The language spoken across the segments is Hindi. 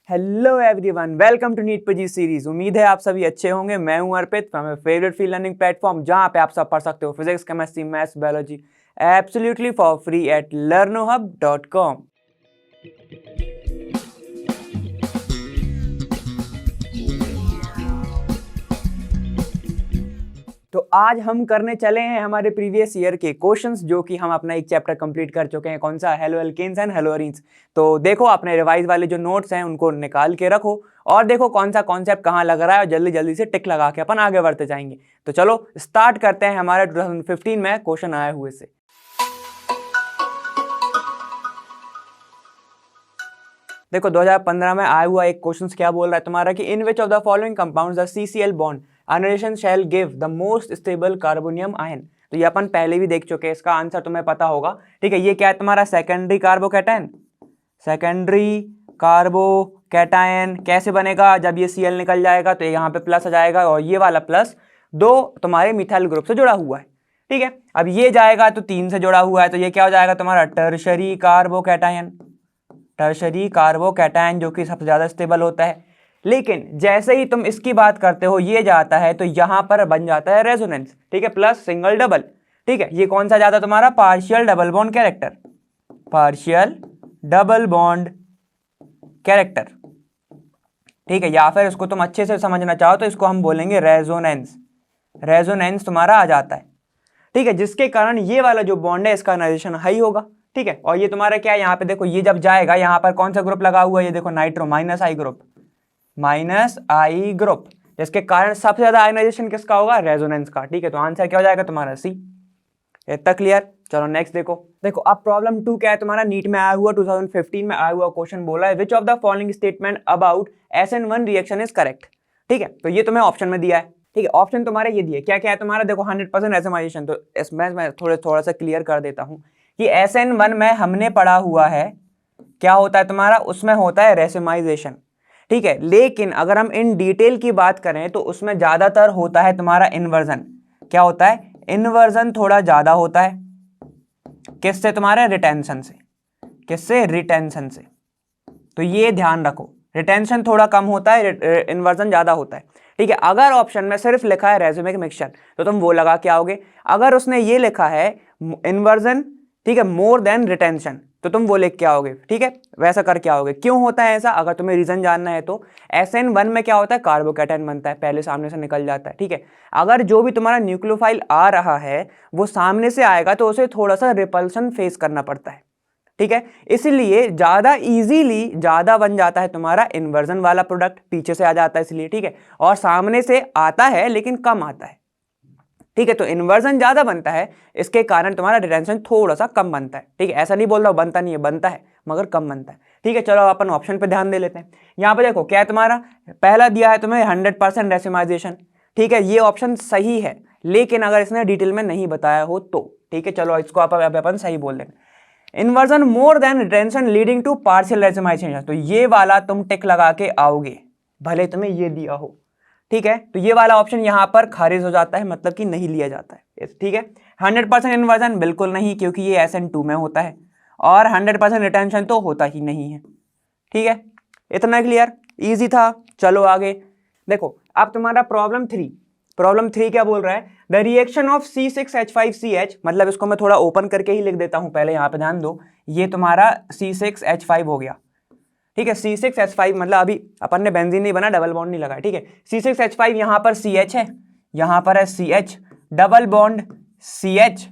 Hello everyone, welcome to NEET PG series. उम्मीद है आप सभी अच्छे होंगे। मैं हूं Arpit from my favourite free learning platform, जहां पे आप सब पढ़ सकते हो physics, chemistry, maths, biology absolutely for free at learnohub.com। तो आज हम करने चले हैं हमारे प्रीवियस ईयर के क्वेश्चंस, जो कि हम अपना एक चैप्टर कंप्लीट कर चुके हैं। कौन सा? Haloalkanes and haloarenes. तो देखो, अपने रिवाइज वाले जो नोट्स हैं उनको निकाल के रखो और देखो कौन सा कॉन्सेप्ट कहाँ लग रहा है और जल्दी जल्दी से टिक लगा के अपन आगे बढ़ते जाएंगे। तो चलो स्टार्ट करते हैं हमारे 2015 में क्वेश्चन आए हुए से। देखो 2015 में आया हुआ एक क्वेश्चन क्या बोल रहा है तुम्हारा कि in which of the following compounds the CCl bond अनरिलेशन shall give the most stable carbonium ion. तो ये अपन पहले भी देख चुके हैं, इसका आंसर तुम्हें पता होगा। ठीक है, ये क्या है तुम्हारा? Secondary carbocation. सेकेंडरी कार्बोकैटायन कैसे बनेगा? जब ये Cl निकल जाएगा तो यहाँ पे प्लस आ जाएगा और ये वाला प्लस दो तुम्हारे मिथाइल ग्रुप से जुड़ा हुआ है। ठीक है, अब ये जाएगा तो 3 से जुड़ा हुआ है, तो ये क्या हो जाएगा तुम्हारा? Tertiary carbocation. टर्शरी कार्बोकैटायन जो कि सबसे ज्यादा स्टेबल होता है। लेकिन जैसे ही तुम इसकी बात करते हो, ये जाता है तो यहां पर बन जाता है रेजोनेंस। ठीक है, प्लस सिंगल डबल। ठीक है, ये कौन सा जाता है तुम्हारा? Partial double bond character. Partial double bond character. ठीक है, या फिर इसको तुम अच्छे से समझना चाहो तो इसको हम बोलेंगे रेजोनेंस। रेजोनेंस तुम्हारा आ जाता है। ठीक है, जिसके कारण ये वाला जो बॉन्ड है इसका एनर्जेशन हाई होगा। ठीक है, और ये तुम्हारा क्या है? यहाँ पे देखो, ये जब जाएगा यहाँ पर कौन सा ग्रुप लगा हुआ है? ये देखो नाइट्रो, माइनस आई ग्रुप। माइनस आई ग्रुप, जिसके कारण सबसे ज्यादा आयनाइजेशन किसका होगा? रेजोनेंस का। ठीक है, तो आंसर क्या हो जाएगा तुम्हारा? सी। इतना क्लियर? चलो नेक्स्ट देखो। देखो अब प्रॉब्लम 2 क्या है तुम्हारा? नीट में आया हुआ 2015 में आया हुआ क्वेश्चन बोला है which of the following statement about SN1 reaction is correct. ठीक है, तो ये तुम्हें ऑप्शन में दिया है। ठीक है, ऑप्शन तुम्हारे ये दिए, क्या क्या है तुम्हारा? देखो 100% रेसिमाइजेशन। तो इसमें मैं थोड़ा सा क्लियर कर देता हूं कि SN1 में हमने पढ़ा हुआ है क्या होता है तुम्हारा? उसमें होता है रेसिमाइजेशन। ठीक है, लेकिन अगर हम इन डिटेल की बात करें तो उसमें ज्यादातर होता है तुम्हारा इन्वर्जन। क्या होता है? इन्वर्जन थोड़ा ज्यादा होता है। किससे? तुम्हारे रिटेंशन से। किससे? रिटेंशन से। तो ये ध्यान रखो, रिटेंशन थोड़ा कम होता है, इन्वर्जन ज्यादा होता है। ठीक है, अगर ऑप्शन में सिर्फ लिखा है रेज्यूमिक मिक्सचर तो तुम वो लगा के आओगे। अगर उसने ये लिखा है इन्वर्जन, ठीक है, मोर देन रिटेंशन, तो तुम वो लिख के आओगे। ठीक है, वैसा करके आओगे। क्यों होता है ऐसा? अगर तुम्हें रीजन जानना है तो SN1 में क्या होता है? कार्बोकैटायन बनता है, पहले सामने से निकल जाता है। ठीक है, अगर जो भी तुम्हारा न्यूक्लियोफाइल आ रहा है वो सामने से आएगा तो उसे थोड़ा सा रिपल्सन फेस करना पड़ता है। ठीक है, इसलिए ज्यादा इजीली ज्यादा बन जाता है तुम्हारा इन्वर्जन वाला प्रोडक्ट, पीछे से आ जाता है इसलिए। ठीक है, और सामने से आता है लेकिन कम आता है। ठीक है, तो इन्वर्जन ज्यादा बनता है, इसके कारण तुम्हारा रिटेंशन थोड़ा सा कम बनता है। ठीक है, ऐसा नहीं बोल रहा हूं बनता नहीं है, बनता है मगर कम बनता है। ठीक है, चलो अपन ऑप्शन पे ध्यान दे लेते हैं। यहाँ पे देखो क्या है तुम्हारा? पहला दिया है तुम्हें 100% रेसिमाइजेशन। ठीक है, ये ऑप्शन सही है, लेकिन अगर इसने डिटेल में नहीं बताया हो तो। ठीक है, चलो इसको अपन सही बोल देंगे। Inversion more than retention leading to partial racemisation, तो ये वाला तुम टिक लगा के आओगे, भले तुम्हें ये दिया हो। ठीक है, तो ये वाला ऑप्शन यहां पर खारिज हो जाता है, मतलब कि नहीं लिया जाता है। ठीक है, 100% इन्वर्जन बिल्कुल नहीं, क्योंकि ये SN2 में होता है, और 100% रिटेंशन तो होता ही नहीं है। ठीक है, इतना क्लियर? इजी था। चलो आगे देखो। अब तुम्हारा प्रॉब्लम 3। प्रॉब्लम 3 क्या बोल रहा है? द रिएक्शन ऑफ C6H5CH, मतलब इसको मैं थोड़ा ओपन करके ही लिख देता हूं, पहले यहां पे ध्यान दो। ये तुम्हारा C6H5 हो गया। ठीक है, C6H5 मतलब अभी अपन ने बेंजीन नहीं बना, डबल बॉन्ड नहीं लगा। ठीक है, C6H5 यहां पर CH है, यहां पर है CH, डबल बॉन्ड CH।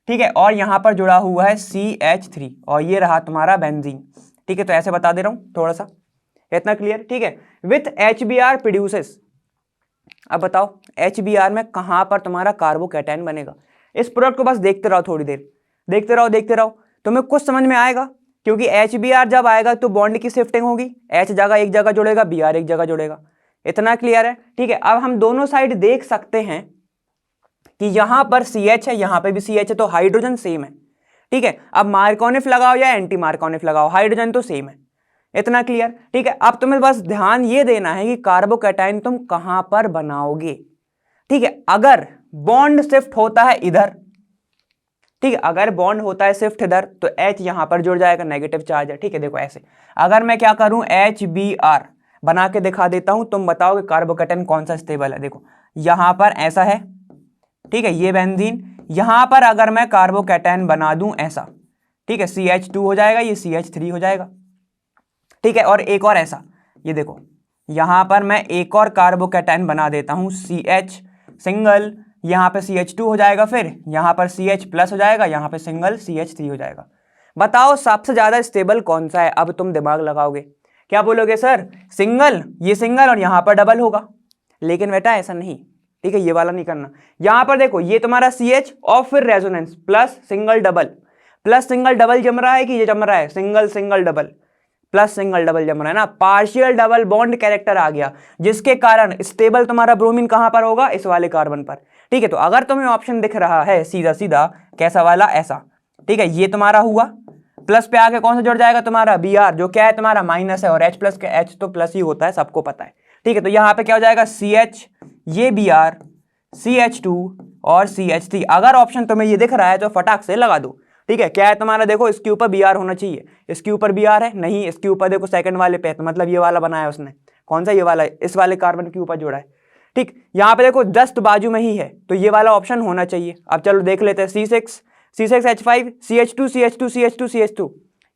ठीक है, और यहां पर जुड़ा हुआ है CH3, और ये रहा तुम्हारा बेंजीन। ठीक है, तो ऐसे बता दे रहा हूं थोड़ा सा, इतना क्लियर? ठीक है, विथ HBr प्रोड्यूसेस। अब बताओ HBr में कहां पर तुम्हारा कार्बोकैटायन बनेगा? इस प्रोडक्ट को बस देखते रहो, थोड़ी देर देखते रहो, देखते रहो, तुम्हें कुछ समझ में आएगा। क्योंकि HBr जब आएगा तो बॉन्ड की शिफ्टिंग होगी, H जगह एक जगह जुड़ेगा, Br एक जगह जुड़ेगा। इतना क्लियर है? ठीक है, अब हम दोनों साइड देख सकते हैं कि यहां पर CH है, यहां पे भी CH है, तो हाइड्रोजन सेम है। ठीक है, अब मार्कोनिफ लगाओ या एंटी मार्कोनिफ लगाओ, हाइड्रोजन तो सेम है। इतना क्लियर? ठीक है, अब तुम्हें बस ध्यान ये देना है कि कार्बोकैटायन तुम कहां पर बनाओगे। ठीक है, अगर बॉन्ड शिफ्ट होता है इधर, ठीक है। अगर बॉन्ड होता है शिफ्ट इधर तो H यहाँ पर जुड़ जाएगा, नेगेटिव चार्ज है, ठीक है। देखो ऐसे अगर मैं क्या करूं HBr बना के दिखा देता हूं, तुम बताओ कि कार्बोकेटन कौन सा स्टेबल है। देखो यहां पर ऐसा है, ठीक है, ये बेंजीन, यहां पर अगर मैं कार्बोकेटन बना दूं ऐसा, ठीक है, CH2 हो जाएगा, ये CH3 हो जाएगा, ठीक है। और एक और ऐसा, ये देखो यहां पर मैं एक और कार्बोकेटन बना देता हूं CH सिंगल, यहां पे CH2 हो जाएगा, फिर यहां पर CH प्लस हो जाएगा, यहां पे सिंगल CH3 हो जाएगा। बताओ सबसे ज्यादा स्टेबल कौन सा है। अब तुम दिमाग लगाओगे, क्या बोलोगे सर सिंगल, ये सिंगल और यहां पर डबल होगा, लेकिन बेटा ऐसा नहीं, ठीक है, ये वाला नहीं करना। यहां पर देखो ये तुम्हारा CH और फिर resonance plus single double, plus single double जम रहा है कि ये जम रहा है single single double, plus single double जम रहा है ना, पार्शियल डबल बॉन्ड कैरेक्टर आ गया, जिसके कारण स्टेबल तुम्हारा ब्रोमीन कहां पर होगा, इस वाले कार्बन पर, ठीक है। तो अगर तुम्हें ऑप्शन दिख रहा है सीधा सीधा कैसा वाला, ऐसा, ठीक है, ये तुम्हारा हुआ, प्लस पे आके कौन सा जुड़ जाएगा तुम्हारा Br, जो क्या है तुम्हारा माइनस है, और H प्लस के H तो प्लस ही होता है, सबको पता है, ठीक है। तो यहाँ पे क्या हो जाएगा CH, ये Br, CH2 और CH3। अगर ऑप्शन तुम्हें ये दिख रहा है तो फटाक से लगा दो, ठीक है। क्या है तुम्हारा, देखो इसके ऊपर Br होना चाहिए, इसके ऊपर Br है नहीं, इसके ऊपर देखो सेकंड वाले पे है, तो मतलब ये वाला बनाया उसने, कौन सा, ये वाला, इस वाले कार्बन के ऊपर जोड़ा है, ठीक। यहाँ पे देखो जस्ट बाजू में ही है, तो ये वाला ऑप्शन होना चाहिए। अब चलो देख लेते हैं, C6H5 CH2 CH2 CH2 CH2,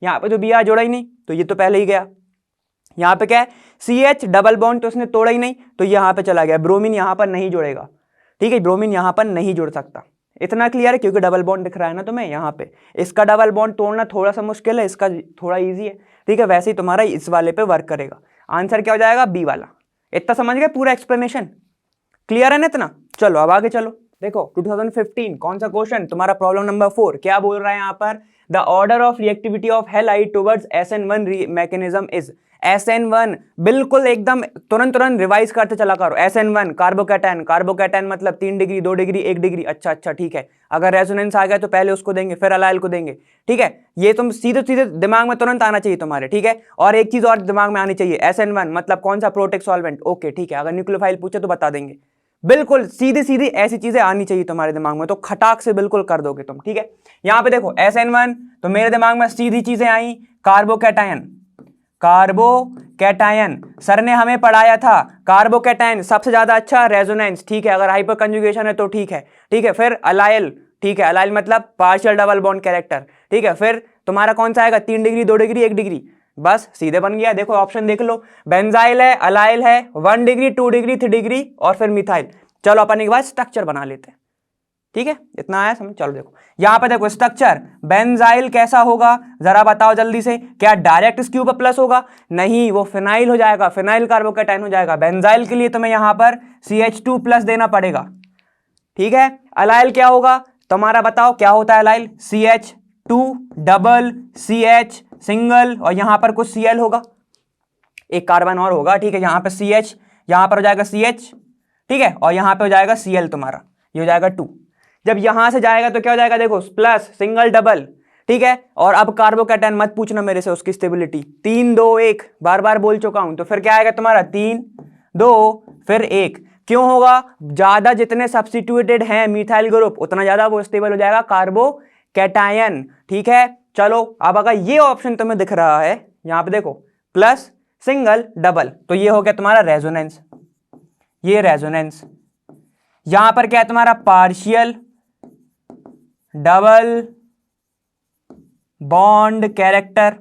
यहाँ पे तो Br जोड़ा ही नहीं, तो ये तो पहले ही गया। यहाँ पे क्या है CH डबल बॉन्ड, तो उसने तोड़ा ही नहीं, तो यहाँ पे चला गया, ब्रोमीन यहाँ पर नहीं जुड़ेगा, ठीक है, ब्रोमीन यहाँ पर नहीं जुड़ सकता। इतना क्लियर है, क्योंकि डबल बॉन्ड दिख रहा है ना तुम्हें यहाँ पे, इसका डबल बॉन्ड तोड़ना थोड़ा सा मुश्किल है, इसका थोड़ा ईजी है, ठीक है। वैसे ही तुम्हारा इस वाले पे वर्क करेगा। आंसर क्या हो जाएगा, बी वाला। इतना समझ गए, पूरा एक्सप्लेनेशन क्लियर है ना इतना। चलो अब आगे चलो, देखो 2015 कौन सा क्वेश्चन तुम्हारा, प्रॉब्लम नंबर 4, क्या बोल रहा है यहाँ पर, the order of reactivity of halide towards SN1 mechanism is. SN1 बिल्कुल एकदम तुरंत रिवाइज करते चला करो। SN1 कार्बोकैटायन, कार्बोकैटायन मतलब 3 डिग्री 2 डिग्री 1 डिग्री, अच्छा ठीक है। अगर रेजोनेंस आ गया तो पहले उसको देंगे फिर अलाइल को देंगे, ठीक है। ये तुम सीधे सीधे दिमाग में तुरंत आना चाहिए तुम्हारे, ठीक है। और एक चीज और दिमाग में आनी चाहिए, SN1 मतलब कौन सा, प्रोटेक सॉल्वेंट, ओके ठीक है। अगर न्यूक्लियोफाइल पूछे तो बता देंगे, बिल्कुल सीधी सीधी ऐसी चीजें आनी चाहिए तुम्हारे दिमाग में, तो खटाक से बिल्कुल कर दोगे तुम, ठीक है। यहां पे देखो SN1, तो मेरे दिमाग में सीधी चीजें आई, कार्बोकैटायन, कार्बोकैटायन सर ने हमें पढ़ाया था, कार्बोकैटायन सबसे ज्यादा अच्छा रेजोनेंस, ठीक है। अगर हाइपर कंजुगेशन है तो ठीक है, ठीक है। फिर अलाइल, ठीक है, अलाइल मतलब पार्शियल डबल बॉन्ड कैरेक्टर, ठीक है। फिर तुम्हारा कौन सा आएगा, 3 डिग्री 2 डिग्री 1 डिग्री, बस सीधे बन गया। देखो ऑप्शन देख लो, बेंजाइल है, अलाइल है, 1 डिग्री 2 डिग्री 3 डिग्री और फिर मिथाइल। चलो अपन एक बार स्ट्रक्चर बना लेते हैं, ठीक है, इतना आया समझ। चलो देखो यहां पे देखो स्ट्रक्चर, बेंजाइल कैसा होगा जरा बताओ जल्दी से, क्या डायरेक्ट इसके ऊपर प्लस होगा, नहीं, वो फिनाइल हो जाएगा, फिनाइल कार्बोकैटायन हो जाएगा। बेंजाइल के लिए तुम्हें यहां पर CH2 प्लस देना पड़ेगा, ठीक है। अलाइल क्या होगा तुम्हारा, बताओ क्या होता है allyl, CH2 double CH single, और यहां पर कुछ Cl होगा, एक कार्बन और होगा, ठीक है। यहां पर CH, यहां पर हो जाएगा CH, ठीक है, और यहां पे हो जाएगा Cl तुम्हारा, ये हो जाएगा 2। जब यहां से जाएगा तो क्या हो जाएगा, देखो प्लस सिंगल डबल, ठीक है। और अब कार्बोकैटायन मत पूछना मेरे से उसकी स्टेबिलिटी, 3 2 1 बार बार बोल चुका हूं, तो फिर क्या आएगा तुम्हारा 3 2 फिर 1। क्यों होगा, ज्यादा जितने सब्स्टिट्यूटेड हैं मिथाइल ग्रुप उतना ज्यादा वो स्टेबल हो जाएगा कार्बोकैटायन, ठीक है। चलो अब अगर ये ऑप्शन तुम्हें दिख रहा है, यहां पे देखो प्लस सिंगल डबल, तो ये हो गया तुम्हारा रेजोनेंस, ये रेजोनेंस। यहां पर क्या है तुम्हारा, पार्शियल डबल बॉन्ड कैरेक्टर,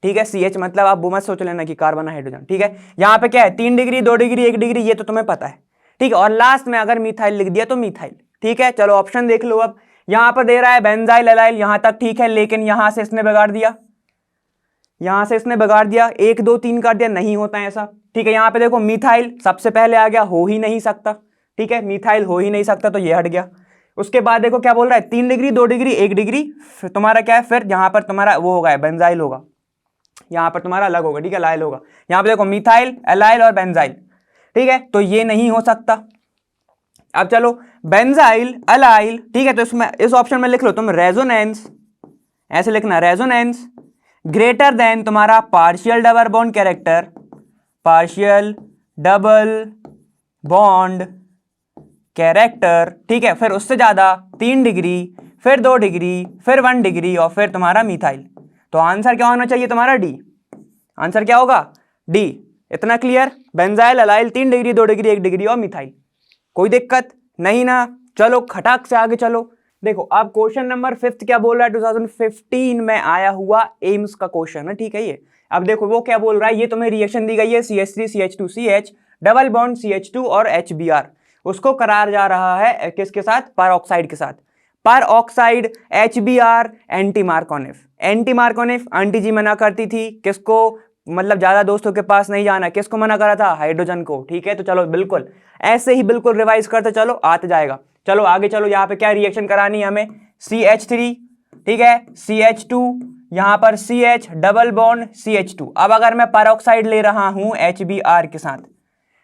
ठीक है। CH मतलब आप वो मत सोच लेना कि कार्बन हाइड्रोजन, ठीक है। यहां पे क्या है, 3 डिग्री 2 डिग्री 1 डिग्री, ये तो तुम्हें पता है, ठीक है। और लास्ट में अगर मिथाइल लिख दिया तो मिथाइल, ठीक है। चलो ऑप्शन देख लो, अब यहां पर दे रहा है बेंजाइल अलाइल, यहां तक ठीक है, लेकिन यहां से इसने बिगाड़ दिया, यहां से इसने बिगाड़ दिया, 1 2 3 कर दिया, नहीं होता है ऐसा, ठीक है। यहां पे देखो मिथाइल सबसे पहले आ गया, हो ही नहीं सकता, ठीक है, मिथाइल हो ही नहीं सकता, तो ये हट गया। उसके बाद देखो क्या बोल रहा है, 3 डिग्री 2 डिग्री 1 डिग्री, फिर तुम्हारा क्या है, फिर यहां पर तुम्हारा वो होगा बेंजाइल होगा, यहां पर तुम्हारा अलग होगा, ठीक है, अलाइल होगा। यहां पे देखो मिथाइल अलाइल और बेंजाइल, ठीक है, तो ये नहीं हो सकता। अब चलो बेंजाइल अलाइल, ठीक है, तो इसमें इस ऑप्शन में लिख लो तुम रेजोनेंस, ऐसे लिखना रेजोनेंस ग्रेटर देन तुम्हारा partial double bond character, partial double bond character, ठीक है, फिर उससे ज्यादा 3 डिग्री, फिर 2 डिग्री, फिर 1 डिग्री और फिर तुम्हारा मिथाइल। तो आंसर क्या होना चाहिए तुम्हारा डी। आंसर क्या होगा डी। इतना clear. Benzyl allyl 3 degree, 2 degree, 1 degree और मिथाइल। कोई दिक्कत नहीं ना। चलो खटाक से आगे चलो। देखो अब क्वेश्चन नंबर 5 क्या बोल रहा है, 2015 में आया हुआ एम्स का क्वेश्चन है, ठीक है ये। अब देखो वो क्या बोल रहा है, ये तुम्हें रिएक्शन दी गई है CH3 CH2 CH double bond CH2 और HBr, उसको करार जा रहा है किसके साथ, पर ऑक्साइड के साथ। पर oxide HBr anti Markovnikov. Anti Markovnikov aunty ji मना करती थी किसको, मतलब ज्यादा दोस्तों के पास नहीं जाना, किसको मना करा था, हाइड्रोजन को, ठीक है। तो चलो बिल्कुल ऐसे ही बिल्कुल रिवाइज करते चलो, आते जाएगा। चलो आगे चलो, यहाँ पे क्या रिएक्शन करानी है हमें, CH3, ठीक है, CH2, यहाँ पर CH डबल बॉन्ड CH2। अब अगर मैं पेरोक्साइड ले रहा हूं HBr के साथ,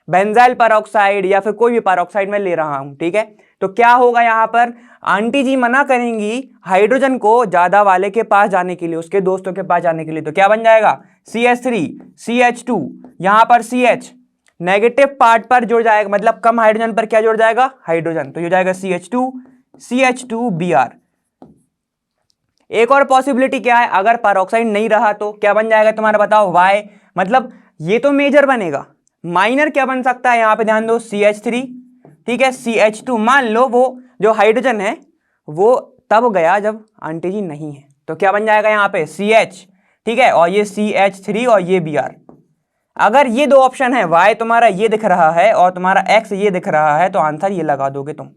बेंजाइल पेरोक्साइड या फिर कोई भी पेरोक्साइड में ले रहा हूं, ठीक है, तो क्या होगा यहाँ पर, आंटी जी मना करेंगी हाइड्रोजन को ज्यादा वाले के पास जाने के लिए, उसके दोस्तों के पास जाने के लिए। तो क्या बन जाएगा CH3 CH2, यहाँ पर CH नेगेटिव पार्ट पर जुड़ जाएगा, मतलब कम हाइड्रोजन पर क्या जुड़ जाएगा, हाइड्रोजन। तो ये हो जाएगा CH2 CH2Br। एक और पॉसिबिलिटी क्या है, अगर पेरोक्साइड नहीं रहा तो क्या बन जाएगा तुम्हारा, बताओ Y, मतलब ये तो मेजर बनेगा, माइनर क्या बन सकता है, यहां पे ध्यान दो CH3, ठीक है, CH2। मान लो वो जो हाइड्रोजन है वो तब गया जब आंटी जी नहीं है, तो क्या बन जाएगा यहाँ पे CH, ठीक है, और ये CH3 और ये Br। अगर ये दो ऑप्शन है, Y तुम्हारा ये दिख रहा है और तुम्हारा X ये दिख रहा है, तो आंसर ये लगा दोगे तुम,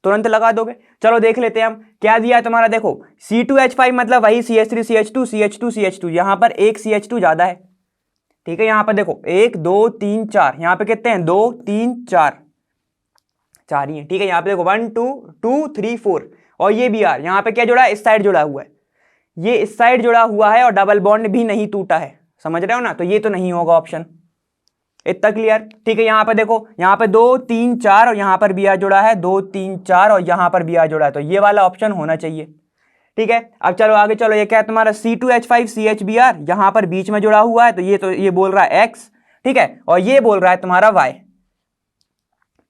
तुरंत लगा दोगे। चलो देख लेते हैं हम क्या दिया है तुम्हारा। देखो C2H5 मतलब वही CH3 CH2 CH2 CH2, यहां पर एक CH2 ज्यादा है, ठीक है। यहां पर देखो 1 2 3 4, यहां पे कितने हैं, 2 3 4, 4 ही है, ठीक है। यहां पे देखो 1 2 2 3 4, और ये Br यहां पे क्या जुड़ा है, इस साइड जुड़ा हुआ है, ये इस साइड जुड़ा हुआ है और डबल बॉन्ड भी नहीं टूटा है, समझ रहे हो ना। तो ये तो नहीं होगा ऑप्शन, इतना क्लियर, ठीक है। यहां पर देखो, यहां पर 2 3 4 और यहां पर Br जुड़ा है, 2 3 4 और यहां पर Br जुड़ा है, तो ये वाला ऑप्शन होना चाहिए, ठीक है। अब चलो आगे चलो, ये क्या है तुम्हारा C2H5 CHBr, यहां पर बीच में जुड़ा हुआ है, तो ये बोल रहा है X, ठीक है, और ये बोल रहा है तुम्हारा Y,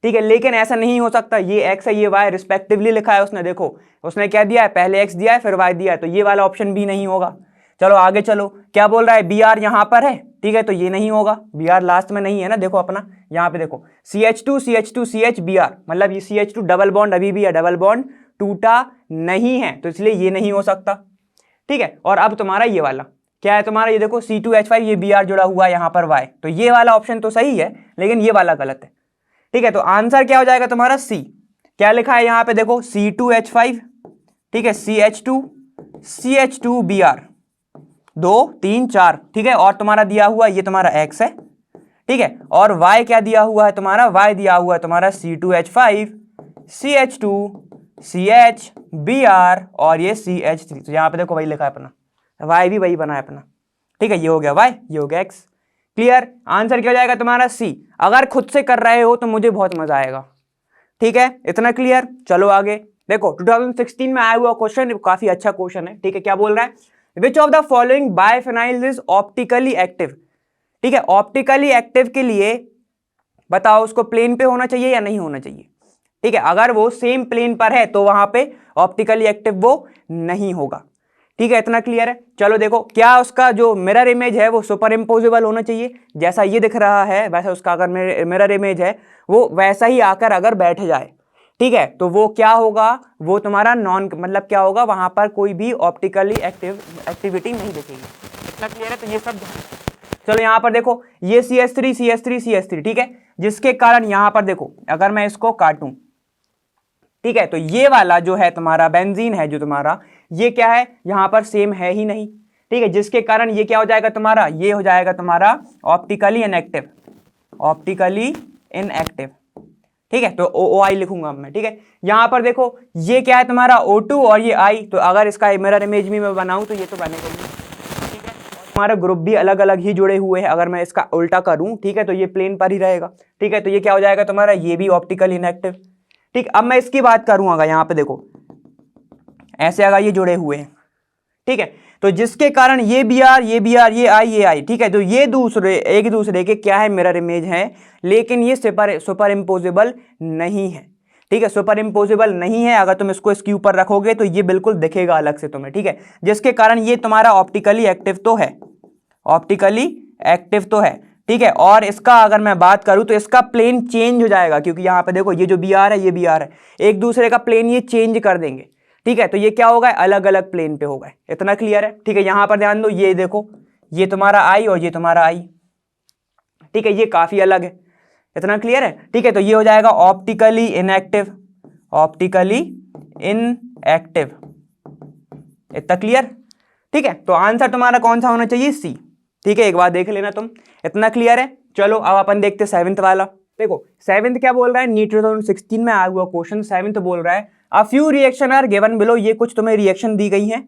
ठीक है। लेकिन ऐसा नहीं हो सकता, ये X है ये Y रिस्पेक्टिवली लिखा है उसने, देखो उसने क्या दिया है, पहले X दिया है फिर Y दिया है, तो ये वाला ऑप्शन भी नहीं होगा। चलो आगे चलो, क्या बोल रहा है, Br यहां पर है, ठीक है, तो ये नहीं होगा, Br लास्ट में नहीं है ना, देखो अपना यहाँ पे देखो CH2 CH2 CH Br, मतलब ये CH2 डबल बॉन्ड अभी भी है, डबल बॉन्ड टूटा नहीं है, तो इसलिए ये नहीं हो सकता, ठीक है। और अब तुम्हारा ये वाला क्या है तुम्हारा, ये देखो C2H5 ये Br जुड़ा हुआ है यहाँ पर Y, तो ये वाला ऑप्शन तो सही है लेकिन ये वाला गलत है, ठीक है। तो आंसर क्या हो जाएगा तुम्हारा C। क्या लिखा है यहाँ पे देखो C2H5, ठीक है, CH2 CH2 Br 2 3 4, ठीक है, और तुम्हारा दिया हुआ ये तुम्हारा X है, ठीक है, और Y क्या दिया हुआ है तुम्हारा, Y दिया हुआ है तुम्हारा C2H5 CH2 CH Br और ये CH3, तो यहाँ पे देखो वही लिखा है अपना, Y भी वही बना है अपना, ठीक है। ये हो गया Y, ये हो गया X, क्लियर। आंसर क्या हो जाएगा तुम्हारा C। अगर खुद से कर रहे हो तो मुझे बहुत मजा आएगा, ठीक है, इतना क्लियर। चलो आगे देखो, 2016 में आया हुआ क्वेश्चन, काफी अच्छा क्वेश्चन है, ठीक है। क्या बोल रहा है, which of the following biphenyl is optically active, ठीक है। ऑप्टिकली एक्टिव के लिए बताओ उसको प्लेन पे होना चाहिए या नहीं होना चाहिए, ठीक है। अगर वो सेम प्लेन पर है तो वहां पे ऑप्टिकली एक्टिव वो नहीं होगा, ठीक है, इतना क्लियर है। चलो देखो, क्या उसका जो मिरर इमेज है वो सुपर इम्पोजिबल होना चाहिए, जैसा ये दिख रहा है वैसा उसका अगर मिरर इमेज है वो वैसा ही आकर अगर बैठ जाए, ठीक है, तो वो क्या होगा, वो तुम्हारा नॉन, मतलब क्या होगा, वहां पर कोई भी ऑप्टिकली एक्टिविटी नहीं दिखेगी, इतना क्लियर है। तो ये सब चलो यहाँ पर देखो, ये CH3 CH3 CH3, ठीक है, जिसके कारण यहाँ पर देखो अगर मैं इसको काटूं, ठीक है, तो ये वाला जो है तुम्हारा बेंजीन है जो तुम्हारा, ये क्या है, यहां पर सेम है ही नहीं, ठीक है, जिसके कारण ये क्या हो जाएगा तुम्हारा, ये हो जाएगा तुम्हारा ऑप्टिकली इनएक्टिव, ऑप्टिकली इनएक्टिव, ठीक है। तो OI लिखूंगा मैं, ठीक है। यहां पर देखो ये क्या है तुम्हारा O2 और ये I, तो अगर इसका मिरर इमेज भी मैं बनाऊं तो ये तो बनेगा ही, ठीक है। तुम्हारे ग्रुप भी अलग अलग ही जुड़े हुए हैं, अगर मैं इसका उल्टा करूं, ठीक है, तो ये प्लेन पर ही रहेगा, ठीक है। तो ये क्या हो जाएगा तुम्हारा, ये भी ऑप्टिकली इनएक्टिव, ठीक। अब मैं इसकी बात करूंगा, यहां पे देखो ऐसे अगर ये जुड़े हुए हैं, ठीक है, तो जिसके कारण ये Br ये I, ठीक है, तो ये दूसरे एक दूसरे के क्या है, मिरर इमेज है, लेकिन ये सुपर इम्पोजिबल नहीं है, ठीक है, सुपर इम्पोजिबल नहीं है। अगर तुम इसको इसके ऊपर रखोगे तो ये बिल्कुल दिखेगा अलग से तुम्हें, ठीक है, जिसके कारण ये तुम्हारा ऑप्टिकली एक्टिव तो है, ऑप्टिकली एक्टिव तो है, ठीक है। और इसका अगर मैं बात करूं तो इसका प्लेन चेंज हो जाएगा, क्योंकि यहां पे देखो ये जो बी आर है ये बी आर है, एक दूसरे का प्लेन ये चेंज कर देंगे, ठीक है। तो ये क्या होगा, अलग अलग प्लेन पे हो गए। इतना क्लियर है, ठीक है। यहां पर ध्यान दो, ये देखो ये तुम्हारा आई और ये तुम्हारा आई, ठीक है, ये काफी अलग है। इतना क्लियर है, ठीक है। तो ये हो जाएगा ऑप्टिकली इनएक्टिव, ऑप्टिकली इनएक्टिव। इतना क्लियर, ठीक है। तो आंसर तुम्हारा कौन सा होना चाहिए, सी, ठीक है। एक बार देख लेना तुम, इतना क्लियर है। चलो अब अपन देखते सेवेंथ वाला। देखो सेवेंथ क्या बोल रहा है, नीट 2016 में आया हुआ क्वेश्चन सेवेंथ बोल रहा है a few reaction are given below. ये कुछ तुम्हें रिएक्शन दी गई है,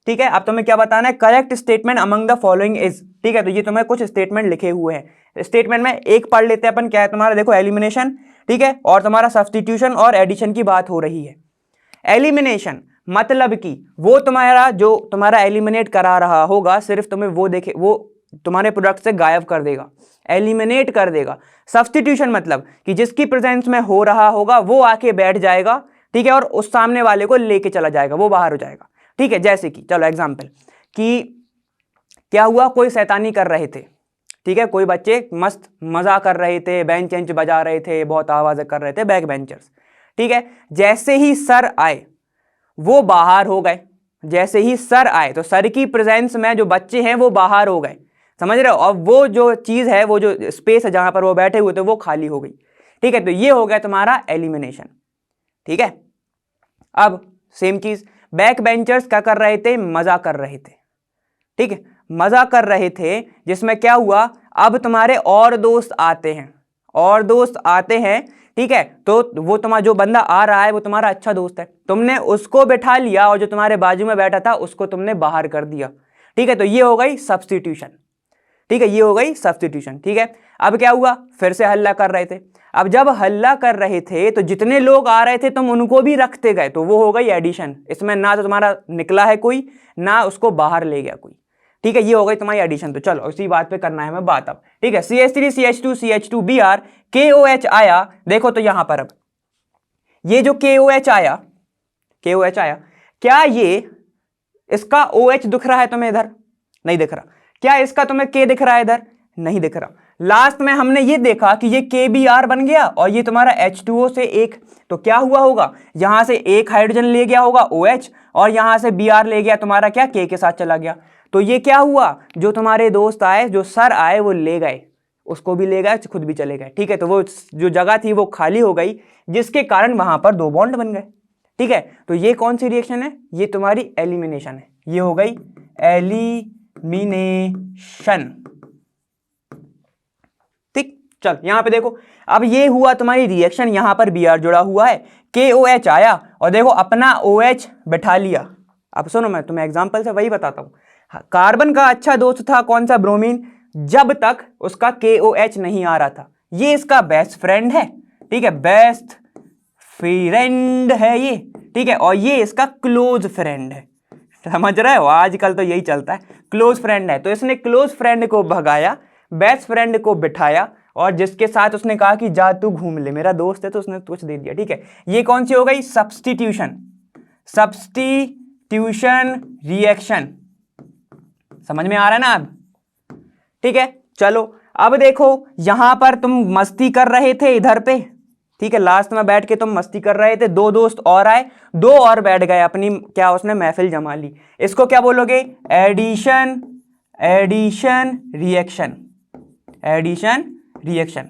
ठीक है। अब तुम्हें क्या बताना है, correct statement among the following is, ठीक है। तो ये तुम्हें कुछ स्टेटमेंट लिखे हुए हैं, स्टेटमेंट में एक पढ़ लेते हैं अपन। क्या है तुम्हारा, देखो एलिमिनेशन, ठीक है, और तुम्हारा सब्स्टिट्यूशन और एडिशन की बात हो रही है। एलिमिनेशन मतलब कि वो तुम्हारा जो तुम्हारा एलिमिनेट करा रहा होगा, सिर्फ तुम्हें वो देखे, वो तुम्हारे प्रोडक्ट से गायब कर देगा, एलिमिनेट कर देगा। सब्स्टिट्यूशन मतलब कि जिसकी प्रेजेंस में हो रहा होगा वो आके बैठ जाएगा, ठीक है, और उस सामने वाले को लेके चला जाएगा, वो बाहर हो जाएगा, ठीक है। जैसे कि चलो एग्जांपल कि क्या हुआ, कोई शैतानी कर रहे थे, ठीक है, कोई बच्चे मस्त मजा कर रहे थे, बेंच वेंच बजा रहे थे, बहुत आवाज़ कर रहे थे, बैक बेंचर्स, ठीक है। जैसे ही सर आए वो बाहर हो गए, जैसे ही सर आए तो सर की प्रेजेंस में जो बच्चे हैं वो बाहर हो गए, समझ रहे हो। और वो जो चीज़ है, वो जो स्पेस है जहां पर वो बैठे हुए थे वो खाली हो गई, ठीक है। तो ये हो गया तुम्हारा एलिमिनेशन, ठीक है। अब सेम चीज, बैक बेंचर्स क्या कर रहे थे, मजा कर रहे थे, ठीक है, मजा कर रहे थे, जिसमें क्या हुआ, अब तुम्हारे और दोस्त आते हैं, और दोस्त आते हैं, ठीक है। तो वो तुम्हारा जो बंदा आ रहा है वो तुम्हारा अच्छा दोस्त है, तुमने उसको बैठा लिया और जो तुम्हारे बाजू में बैठा था उसको तुमने बाहर कर दिया, ठीक है। तो ये हो गई सब्स्टिट्यूशन, ठीक है, ये हो गई सब्स्टिट्यूशन, ठीक है। अब क्या हुआ, फिर से हल्ला कर रहे थे। अब जब हल्ला कर रहे थे तो जितने लोग आ रहे थे तुम उनको भी रखते गए, तो वो हो गई एडिशन। इसमें ना तो तुम्हारा निकला है कोई, ना उसको बाहर ले गया कोई, ठीक है, ये हो गई तुम्हारी एडिशन। तो चलो इसी बात पे करना है हमें बात अब, ठीक है। CH3 CH2 CH2 Br KOH आया, देखो तो यहां पर अब ये जो KOH आया, KOH आया, क्या ये इसका OH दिख रहा है तुम्हें इधर, नहीं दिख रहा। क्या इसका तुम्हें K दिख रहा है इधर, नहीं दिख रहा। लास्ट में हमने ये देखा कि ये KBr बन गया और ये तुम्हारा H2O से एक, तो क्या हुआ होगा, यहां से एक हाइड्रोजन ले गया होगा OH, और यहां से Br ले गया तुम्हारा क्या, K के साथ चला गया। तो ये क्या हुआ, जो तुम्हारे दोस्त आए, जो सर आए वो ले गए, उसको भी ले गए, खुद भी चले गए, ठीक है। तो वो जो जगह थी वो खाली हो गई, जिसके कारण वहां पर दो बॉन्ड बन गए, ठीक है। तो ये कौन सी रिएक्शन है, ये तुम्हारी एलिमिनेशन है, ये हो गई एलिमिनेशन, ठीक। चल यहां पे देखो, अब ये हुआ तुम्हारी रिएक्शन, यहां पर Br जुड़ा हुआ है, KOH आया और देखो अपना OH बैठा लिया। अब सुनो, मैं तुम्हें एग्जांपल से वही बताता हूं। कार्बन का अच्छा दोस्त था कौन सा, ब्रोमीन, जब तक उसका KOH नहीं आ रहा था। ये इसका बेस्ट फ्रेंड है, ठीक है, बेस्ट फ्रेंड है ये, ठीक है, और ये इसका क्लोज फ्रेंड है, समझ रहे हो, आजकल तो यही चलता है, क्लोज फ्रेंड है। तो इसने क्लोज फ्रेंड को भगाया, बेस्ट फ्रेंड को बिठाया, और जिसके साथ उसने कहा कि जा तू घूम ले, मेरा दोस्त है, तो उसने कुछ दे दिया, ठीक है। ये कौन सी हो गई, सब्स्टिट्यूशन, सब्स्टिट्यूशन रिएक्शन, समझ में आ रहा है ना अब, ठीक है। चलो अब देखो, यहां पर तुम मस्ती कर रहे थे इधर पे, ठीक है, लास्ट में बैठ के तुम मस्ती कर रहे थे, दो दोस्त और आए, दो और बैठ गए, अपनी क्या उसने महफिल जमा ली। इसको क्या बोलोगे, addition, addition reaction, addition reaction,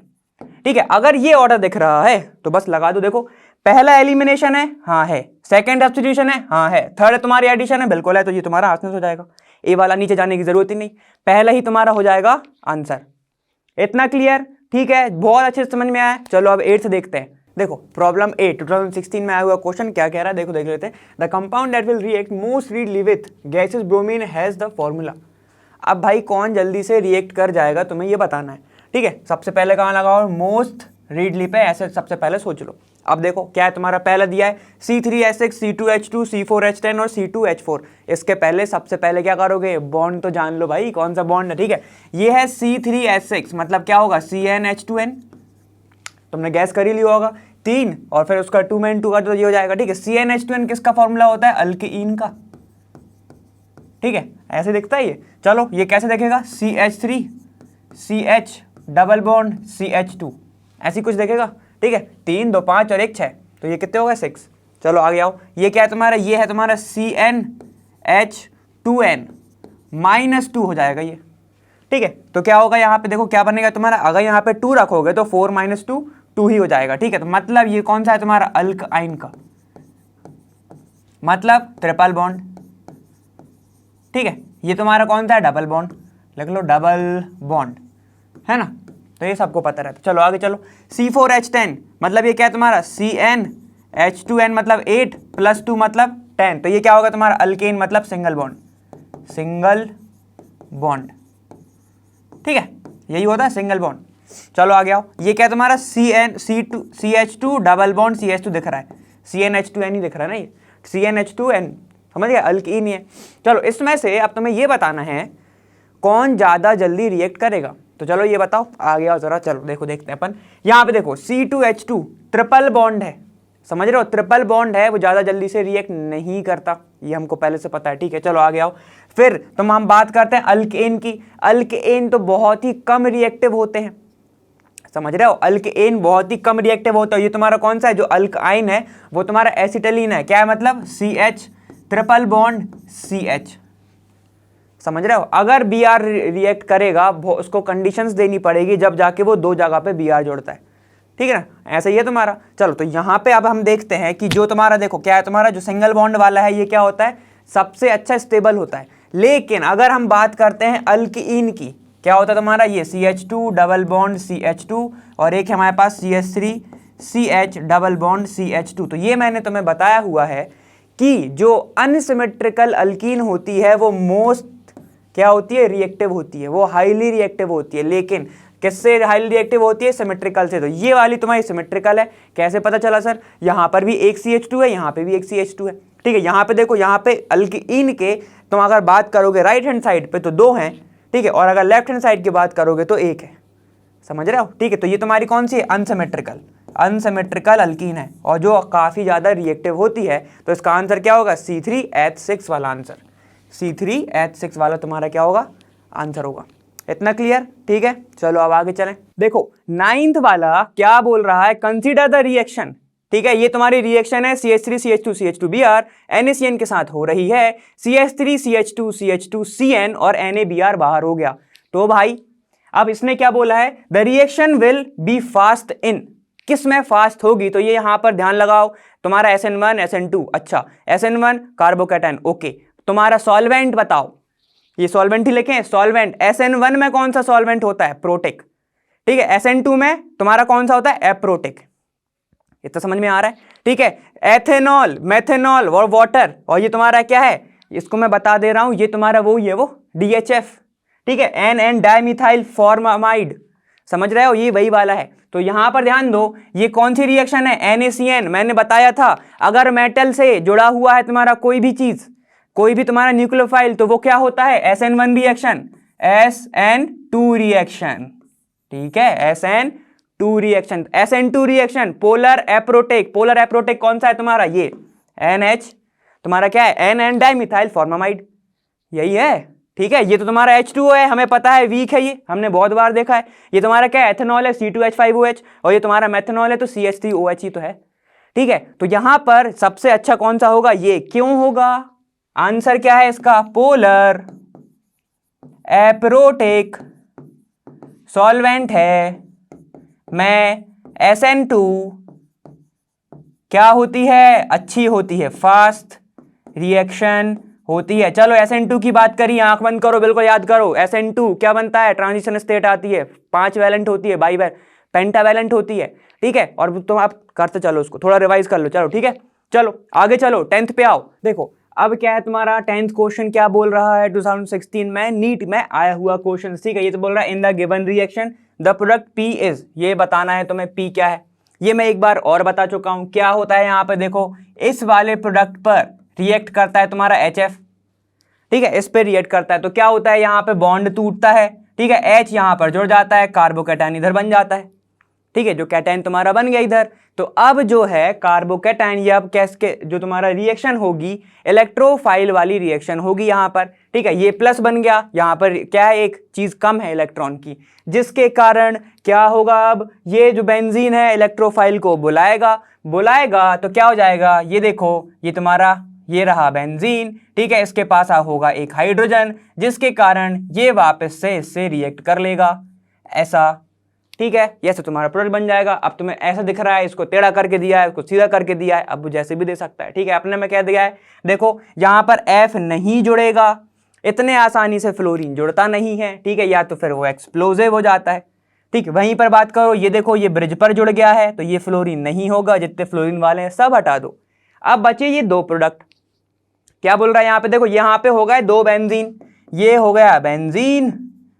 ठीक है। अगर ये ऑर्डर दिख रहा है तो बस लगा दो, देखो पहला एलिमिनेशन है, हाँ है, सेकंड सब्स्टिट्यूशन है, हाँ है, थर्ड तुम्हारी एडिशन है, बिल्कुल है। तो ये तुम्हारा आंसर हो जाएगा, ए वाला नीचे जाने की जरूरत ही नहीं, पहला ही तुम्हारा हो जाएगा आंसर। इतना क्लियर, ठीक है, बहुत अच्छे से समझ में आया। चलो अब 8 देखते हैं। देखो प्रॉब्लम 8 2016 में आया हुआ क्वेश्चन क्या कह रहा है, देखो देख लेते हैं। The compound that will react most readily with gases bromine has the formula. अब भाई कौन जल्दी से रिएक्ट कर जाएगा तुम्हें ये बताना है, ठीक है। सबसे पहले कहाँ लगाओ, मोस्ट रीडली पे, ऐसे सबसे पहले सोच लो। अब देखो क्या है तुम्हारा, पहला दिया है C3H6 C2H2 C4H10 और C2H4। इसके पहले सबसे पहले क्या करोगे, बॉन्ड तो जान लो भाई कौन सा बॉन्ड है, ठीक है। ये है C3H6, मतलब क्या होगा, CnH2n, तुमने गैस कर ही लिया होगा। 3 और फिर उसका 2 में 2 का तो ये हो जाएगा, ठीक है। CnH2n किसका फॉर्मूला होता है? अल्कीन का, ठीक है, ऐसे दिखता है ये। चलो ये कैसे देखेगा? CH3 CH double bond CH2 ऐसी कुछ देखेगा, ठीक है। 3 2 5 और 1 6, तो ये कितने हो गए? 6। चलो आगे आओ, ये क्या है तुम्हारा? ये है तुम्हारा CnH2n -2 हो जाएगा ये, ठीक है। तो क्या होगा यहाँ पे? देखो क्या बनेगा तुम्हारा, अगर यहाँ पे 2 रखोगे तो 4 - 2 2 ही हो जाएगा, ठीक है। तो मतलब ये कौन सा है तुम्हारा? अल्काइन का, मतलब ट्रिपल बॉन्ड, ठीक है। ये तुम्हारा कौन सा है? डबल बॉन्ड, लिख लो डबल बॉन्ड, है ना। तो ये सबको पता रहता है। चलो आगे चलो, C4H10 मतलब ये क्या है तुम्हारा? CnH2n मतलब 8 + 2 मतलब 10, तो ये क्या होगा तुम्हारा? अल्केन मतलब सिंगल बॉन्ड, सिंगल बॉन्ड, ठीक है, यही होता है सिंगल बॉन्ड। चलो आगे आओ, ये क्या है तुम्हारा? CH2 डबल बॉन्ड CH2 दिख रहा है, CnH2n ही दिख रहा है ना, ये CnH2n, समझ गया, अल्कीन है। चलो इसमें से अब तुम्हें ये बताना है कौन ज़्यादा जल्दी रिएक्ट करेगा। तो चलो ये बताओ, आगे आओ जरा, चलो देखो देखते हैं अपन। यहाँ पे देखो C2H2 ट्रिपल बॉन्ड है, समझ रहे हो, ट्रिपल बॉन्ड है, वो ज़्यादा जल्दी से रिएक्ट नहीं करता, ये हमको पहले से पता है, ठीक है। चलो आगे आओ, फिर तुम हम बात करते हैं अल्केन की। अल्केन तो बहुत ही कम रिएक्टिव होते हैं, समझ रहे हो, अल्केन बहुत ही कम रिएक्टिव होता है। ये तुम्हारा कौन सा है? जो अल्काइन है वो तुम्हारा एसिटिलीन है, क्या है मतलब? CH ट्रिपल बॉन्ड CH, समझ रहे हो। अगर Br रिएक्ट करेगा, उसको कंडीशंस देनी पड़ेगी, जब जाके वो 2 जगह पे Br जोड़ता है, ठीक है ना, ऐसा ही है तुम्हारा। चलो तो यहाँ पे अब हम देखते हैं कि जो तुम्हारा देखो क्या है तुम्हारा, जो सिंगल बॉन्ड वाला है ये क्या होता है? सबसे अच्छा स्टेबल होता है। लेकिन अगर हम बात करते हैं अल्कीन की, क्या होता है तुम्हारा? ये CH2 डबल बॉन्ड CH2 और एक हमारे पास CH3 CH double bond CH2। तो ये मैंने तुम्हें बताया हुआ है कि जो अनसिमेट्रिकल अल्कीन होती है वो मोस्ट क्या होती है? रिएक्टिव होती है, वो हाईली रिएक्टिव होती है। लेकिन किससे हाईली रिएक्टिव होती है? सिमेट्रिकल से। तो ये वाली तुम्हारी सिमेट्रिकल है। कैसे पता चला सर? यहाँ पर भी एक CH2 है, यहाँ पे भी एक CH2 है, ठीक है। यहाँ पे देखो, यहाँ पे अल्कीन के तुम अगर बात करोगे राइट हैंड साइड पे तो 2 हैं, ठीक है, और अगर लेफ्ट हैंड साइड की बात करोगे तो 1 है, समझ रहे हो, ठीक है। तो ये तुम्हारी कौन सी है? अनसिमेट्रिकल, अनसिमेट्रिकल अल्कीन है और जो काफ़ी ज़्यादा रिएक्टिव होती है। तो इसका आंसर क्या होगा? C3H6 वाला आंसर, C3H6 वाला तुम्हारा क्या होगा? आंसर होगा। इतना क्लियर, ठीक है। चलो अब आगे चलें। देखो 9th वाला क्या बोल रहा है? कंसीडर द रिएक्शन, ठीक है। ये तुम्हारी रिएक्शन है CH3 CH2 CH2 Br NaCN के साथ हो रही है। CH3 CH2 CH2 Cn और NaBr बाहर हो गया। तो भाई अब इसने क्या बोला है? The reaction will be fast in, किस में फास्ट होगी? तो ये यहां पर ध्यान लगाओ, तुम्हारा SN1 SN2, अच्छा SN1 कार्बोकैटायन, ओके। तुम्हारा सॉल्वेंट बताओ, ये सॉल्वेंट ही लिखें, सॉल्वेंट। SN1 में कौन सा सॉल्वेंट होता है? प्रोटिक, ठीक है। SN2 में तुम्हारा कौन सा होता है? एप्रोटिक। इतना समझ में आ रहा है, ठीक है। एथेनॉल, मेथेनॉल और वाटर, और ये तुम्हारा क्या है? इसको मैं बता दे रहा हूं, ये तुम्हारा वो DHF, ठीक है, N डाइमिथाइल फॉर्मामाइड, समझ रहे हो, ये वही वाला है। तो यहां पर ध्यान दो, ये कौन सी रिएक्शन है? NaCN। मैंने बताया था अगर मेटल से जुड़ा हुआ है तुम्हारा कोई भी चीज, कोई भी तुम्हारा न्यूक्लियोफाइल, तो वो क्या होता है? SN1 रिएक्शन, SN2 रिएक्शन, ठीक है, SN2 reaction. SN2 reaction polar aprotic, polar aprotic कौन सा है तुम्हारा? ये NH तुम्हारा क्या है? N डाइमिथाइल फॉर्मामाइड, यही है, ठीक है। ये तो तुम्हारा H2O है, हमें पता है वीक है, ये हमने बहुत बार देखा है। ये तुम्हारा क्या है? एथेनॉल है, C2H5OH, और ये तुम्हारा मेथेनॉल है तो CH3OH ही तो है, ठीक है। तो यहां पर सबसे अच्छा कौन सा होगा? ये। क्यों होगा? आंसर क्या है इसका? पोलर एप्रोटिक सॉल्वेंट है में SN2 क्या होती है? अच्छी होती है, फास्ट रिएक्शन होती है। चलो SN2 की बात करिए, आंख बंद करो, बिल्कुल याद करो। SN2 क्या बनता है? ट्रांजिशन स्टेट आती है, 5 वैलेंट होती है, बाई पेंटावैलेंट होती है, ठीक है। और तुम आप करते चलो, उसको थोड़ा रिवाइज कर लो, चलो ठीक है। चलो आगे चलो, 10th पे आओ। देखो अब क्या है तुम्हारा 10th क्वेश्चन क्या बोल रहा है? 2016 में नीट में आया हुआ क्वेश्चन, ठीक है। ये तो बोल रहा है in the given reaction the product P is, ये बताना है तुम्हें P क्या है। ये मैं एक बार और बता चुका हूं। क्या होता है यहाँ पे? देखो इस वाले प्रोडक्ट पर रिएक्ट करता है तुम्हारा HF, ठीक है, इस पे रिएक्ट करता है तो क्या होता है? यहाँ पे बॉन्ड टूटता है, ठीक है, H यहाँ पर जुड़ जाता है, कार्बोकैटायन इधर बन जाता है, ठीक है, जो कैटायन तुम्हारा बन गया इधर। तो अब जो है कार्बोकैटायन, ये अब कैसे जो तुम्हारा रिएक्शन होगी इलेक्ट्रोफाइल वाली रिएक्शन होगी यहाँ पर, ठीक है। ये प्लस बन गया, यहाँ पर क्या है, एक चीज कम है इलेक्ट्रॉन की, जिसके कारण क्या होगा, अब ये जो बेंजीन है इलेक्ट्रोफाइल को बुलाएगा तो क्या हो जाएगा, ये देखो, ये तुम्हारा ये रहा बेंजीन, ठीक है। इसके पास होगा एक हाइड्रोजन, जिसके कारण ये वापस से इससे रिएक्ट कर लेगा ऐसा, ठीक है। ये ऐसे तुम्हारा प्रोडक्ट बन जाएगा। अब तुम्हें ऐसा दिख रहा है, इसको टेढ़ा करके दिया है, इसको सीधा करके दिया है, अब वो जैसे भी दे सकता है, ठीक है। अपने में क्या दिया है, देखो यहाँ पर F नहीं जुड़ेगा, इतने आसानी से फ्लोरीन जुड़ता नहीं है, ठीक है, या तो फिर वो एक्सप्लोजिव हो जाता है, ठीक है। वहीं पर बात करो, ये देखो ये ब्रिज पर जुड़ गया है, तो ये फ्लोरीन नहीं होगा, जितने फ्लोरीन वाले हैं सब हटा दो। अब बचे ये दो प्रोडक्ट, क्या बोल रहा है यहाँ पे, देखो यहाँ पे हो गए दो बेंजीन, ये हो गया बेंजीन,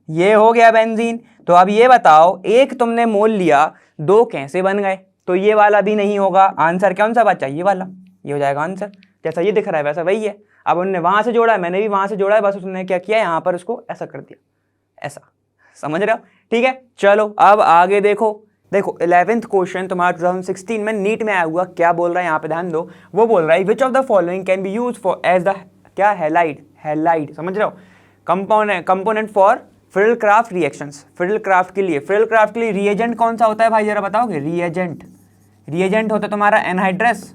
ये हो गया बेंजीन। तो अब ये बताओ, एक तुमने मोल लिया, दो कैसे बन गए, तो ये वाला भी नहीं होगा। आंसर कौन सा बचा, ये वाला, ये हो जाएगा आंसर। जैसा ये दिख रहा है वैसा वही है। अब उन्होंने वहां से जोड़ा है, मैंने भी वहां से जोड़ा है, बस उसने क्या किया, यहाँ पर उसको ऐसा कर दिया, ऐसा, समझ रहे हो, ठीक है। चलो अब आगे देखो 11th क्वेश्चन तुम्हारा 2016 में नीट में आया हुआ, क्या बोल रहा है यहाँ पे ध्यान दो। वो बोल रहा है which of the following can be use for as the क्या हैलाइड, समझ रहे हो, component for Friedel Crafts reactions. Friedel Crafts के लिए रिएजेंट कौन सा होता है भाई, जरा बताओगे। रिएजेंट होता है तुम्हारा एनहाइड्रस,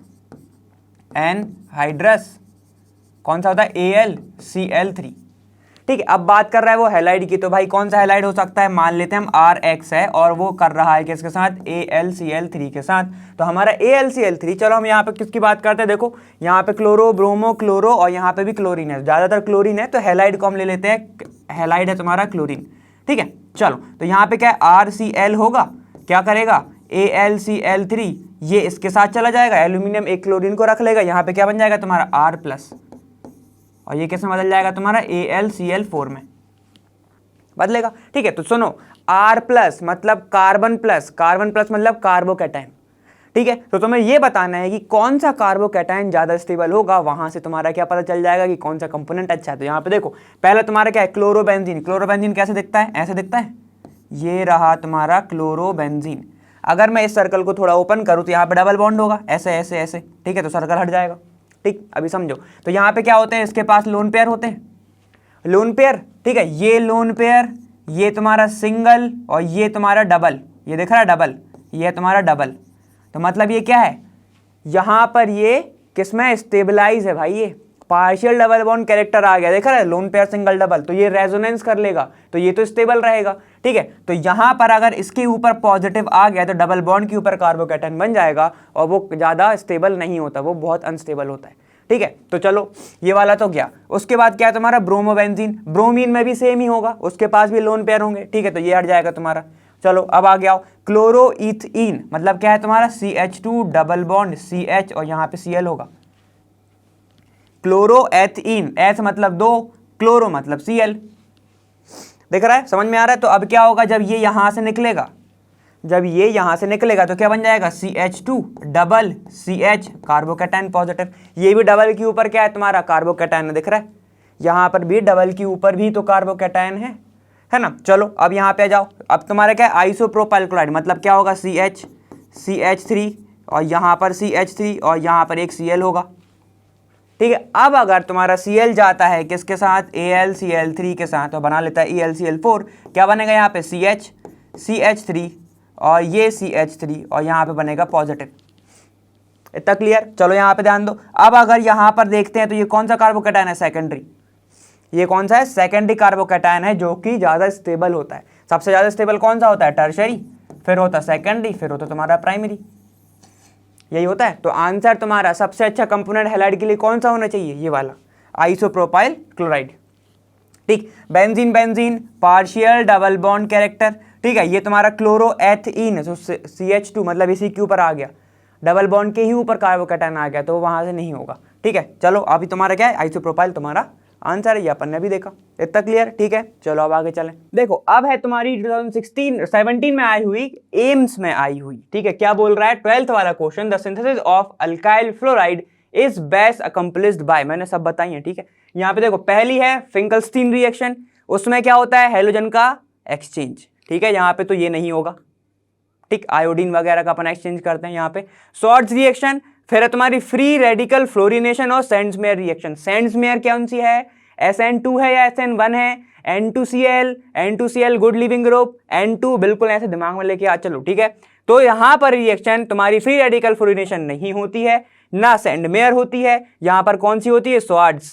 कौन सा होता है, AlCl3, ठीक है। अब बात कर रहा है वो हैलाइड की, तो भाई कौन सा हैलाइड हो सकता है, मान लेते हैं हम RX है और वो कर रहा है किसके साथ, AlCl3 के साथ। तो हमारा AlCl3, चलो हम यहाँ पे किसकी बात करते हैं, देखो यहाँ पे क्लोरो, ब्रोमो, क्लोरो और यहाँ पे भी क्लोरीन है, ज्यादातर क्लोरीन है, तो हैलाइड को हम ले लेते हैं, हैलाइड है तुम्हारा क्लोरीन, ठीक है। चलो तो यहाँ पे क्या है, RCl होगा, क्या करेगा, AlCl3, ये इसके साथ चला जाएगा, एल्यूमिनियम एक क्लोरीन को रख लेगा, यहाँ पे क्या बन जाएगा तुम्हारा R+, और ये किस में बदल जाएगा तुम्हारा AlCl4 में बदलेगा, ठीक है। तो सुनो, R+ मतलब कार्बन प्लस मतलब कार्बोकैटायन, ठीक है। तो तुम्हें ये बताना है कि कौन सा कार्बोकैटायन ज्यादा स्टेबल होगा, वहां से तुम्हारा क्या पता चल जाएगा कि कौन सा कंपोनेंट अच्छा है। तो यहाँ पे देखो, पहले तुम्हारा क्या है, क्लोरोबेंजीन कैसे दिखता है, ऐसे दिखता है, ये रहा तुम्हारा क्लोरोबेंजीन। अगर मैं इस सर्कल को थोड़ा ओपन करूँ तो यहाँ पे डबल बॉन्ड होगा, ऐसे ऐसे ऐसे, ठीक है, तो सर्कल हट जाएगा, ठीक। अभी समझो, तो यहाँ पे क्या होते हैं, इसके पास लोन पेयर होते हैं, लोन पेयर, ठीक है, ये लोन पेयर, ये तुम्हारा सिंगल और ये तुम्हारा डबल, ये दिख रहा है डबल, ये तुम्हारा डबल। तो मतलब ये क्या है, यहाँ पर ये किसमें स्टेबलाइज है भाई, ये पार्शियल डबल बॉन्ड कैरेक्टर आ गया, देख रहा है, लोन पेयर सिंगल डबल, तो ये रेजोनेंस कर लेगा, तो ये तो स्टेबल रहेगा, ठीक है। तो यहाँ पर अगर इसके ऊपर पॉजिटिव आ गया तो डबल बॉन्ड के ऊपर कार्बोकैटायन बन जाएगा, और वो ज़्यादा स्टेबल नहीं होता, वो बहुत अनस्टेबल होता है, ठीक है। तो चलो ये वाला तो गया। उसके बाद क्या है तुम्हारा ब्रोमोबेंजीन, ब्रोमीन में भी सेम ही होगा, उसके पास भी लोन पेयर होंगे, ठीक है, तो ये हट जाएगा तुम्हारा। चलो अब आ गया क्लोरोइथीन, मतलब क्या है तुम्हारा CH2 डबल बॉन्ड CH और यहाँ पे Cl होगा, क्लोरोएथीन, एथ मतलब दो, क्लोरो मतलब Cl, देख रहा है, समझ में आ रहा है। तो अब क्या होगा, जब ये यहां से निकलेगा, तो क्या बन जाएगा, CH2 double CH, carbocation positive, ये भी डबल के ऊपर क्या है तुम्हारा, कार्बोकैटायन, दिख रहा है, यहां पर भी डबल के ऊपर भी तो कार्बोकैटायन है ना। चलो अब यहाँ पे आ जाओ, अब तुम्हारा क्या है, आइसोप्रोपाइल क्लोराइड, मतलब क्या होगा, CH3 और यहाँ पर CH3 और यहाँ पर एक Cl होगा, ठीक है। अब अगर तुम्हारा Cl जाता है किसके साथ, AlCl3 के साथ, तो बना लेता है ElCl4, क्या बनेगा यहाँ पे, CH3 और ये CH3 और यहाँ पे बनेगा पॉजिटिव, इतना क्लियर। चलो यहाँ पे ध्यान दो, अब अगर यहाँ पर देखते हैं तो ये कौन सा कार्बोकैटायन है, सेकेंडरी, ये कौन सा है, सेकेंडरी कार्बोकैटायन है, जो कि ज़्यादा स्टेबल होता है। सबसे ज़्यादा स्टेबल कौन सा होता है, टर्शरी, फिर होता है सेकेंडरी, फिर होता तुम्हारा प्राइमरी, यही होता है। तो आंसर तुम्हारा सबसे अच्छा कंपोनेंट हैलाइड के लिए कौन सा होना चाहिए, ये वाला आइसोप्रोपाइल क्लोराइड, ठीक। Benzene partial double bond character, ठीक है, ये तुम्हारा क्लोरोएथीन, तो CH2 मतलब इसी के ऊपर आ गया, डबल बॉन्ड के ही ऊपर कार्बोकैटायन आ गया, तो वहां से नहीं होगा, ठीक है। चलो अभी तुम्हारा क्या है, आइसोप्रोपाइल तुम्हारा आंसर है, ये अपन ने भी देखा, इतना क्लियर, ठीक है। चलो अब आगे चलें। देखो अब है तुम्हारी 2017 में आई हुई, एम्स में आई हुई, ठीक है। क्या बोल रहा है, 12th वाला question, the synthesis of alkyl fluoride is best accomplished by, मैंने सब बताई है, ठीक है। यहाँ पे देखो, पहली है फिंकलस्टीन रिएक्शन, उसमें क्या होता है, हेलोजन का एक्सचेंज, ठीक है। यहाँ पे तो ये नहीं होगा, ठीक, आयोडीन वगैरह का अपन एक्सचेंज करते हैं यहाँ पे। शॉर्ट्ज रिएक्शन, फिर है तुम्हारी फ्री रेडिकल फ्लोरिनेशन और सेंड्समेयर रिएक्शन। सेंड्समेयर कौन सी है, SN2 है या SN1 है, N2Cl good leaving group, N2 बिल्कुल ऐसे दिमाग में लेके आ चलो, ठीक है। तो यहाँ पर रिएक्शन तुम्हारी फ्री रेडिकल फ्लोरिनेशन नहीं होती है, ना सेंडमेयर होती है, यहाँ पर कौन सी होती है, शॉर्ट्ज।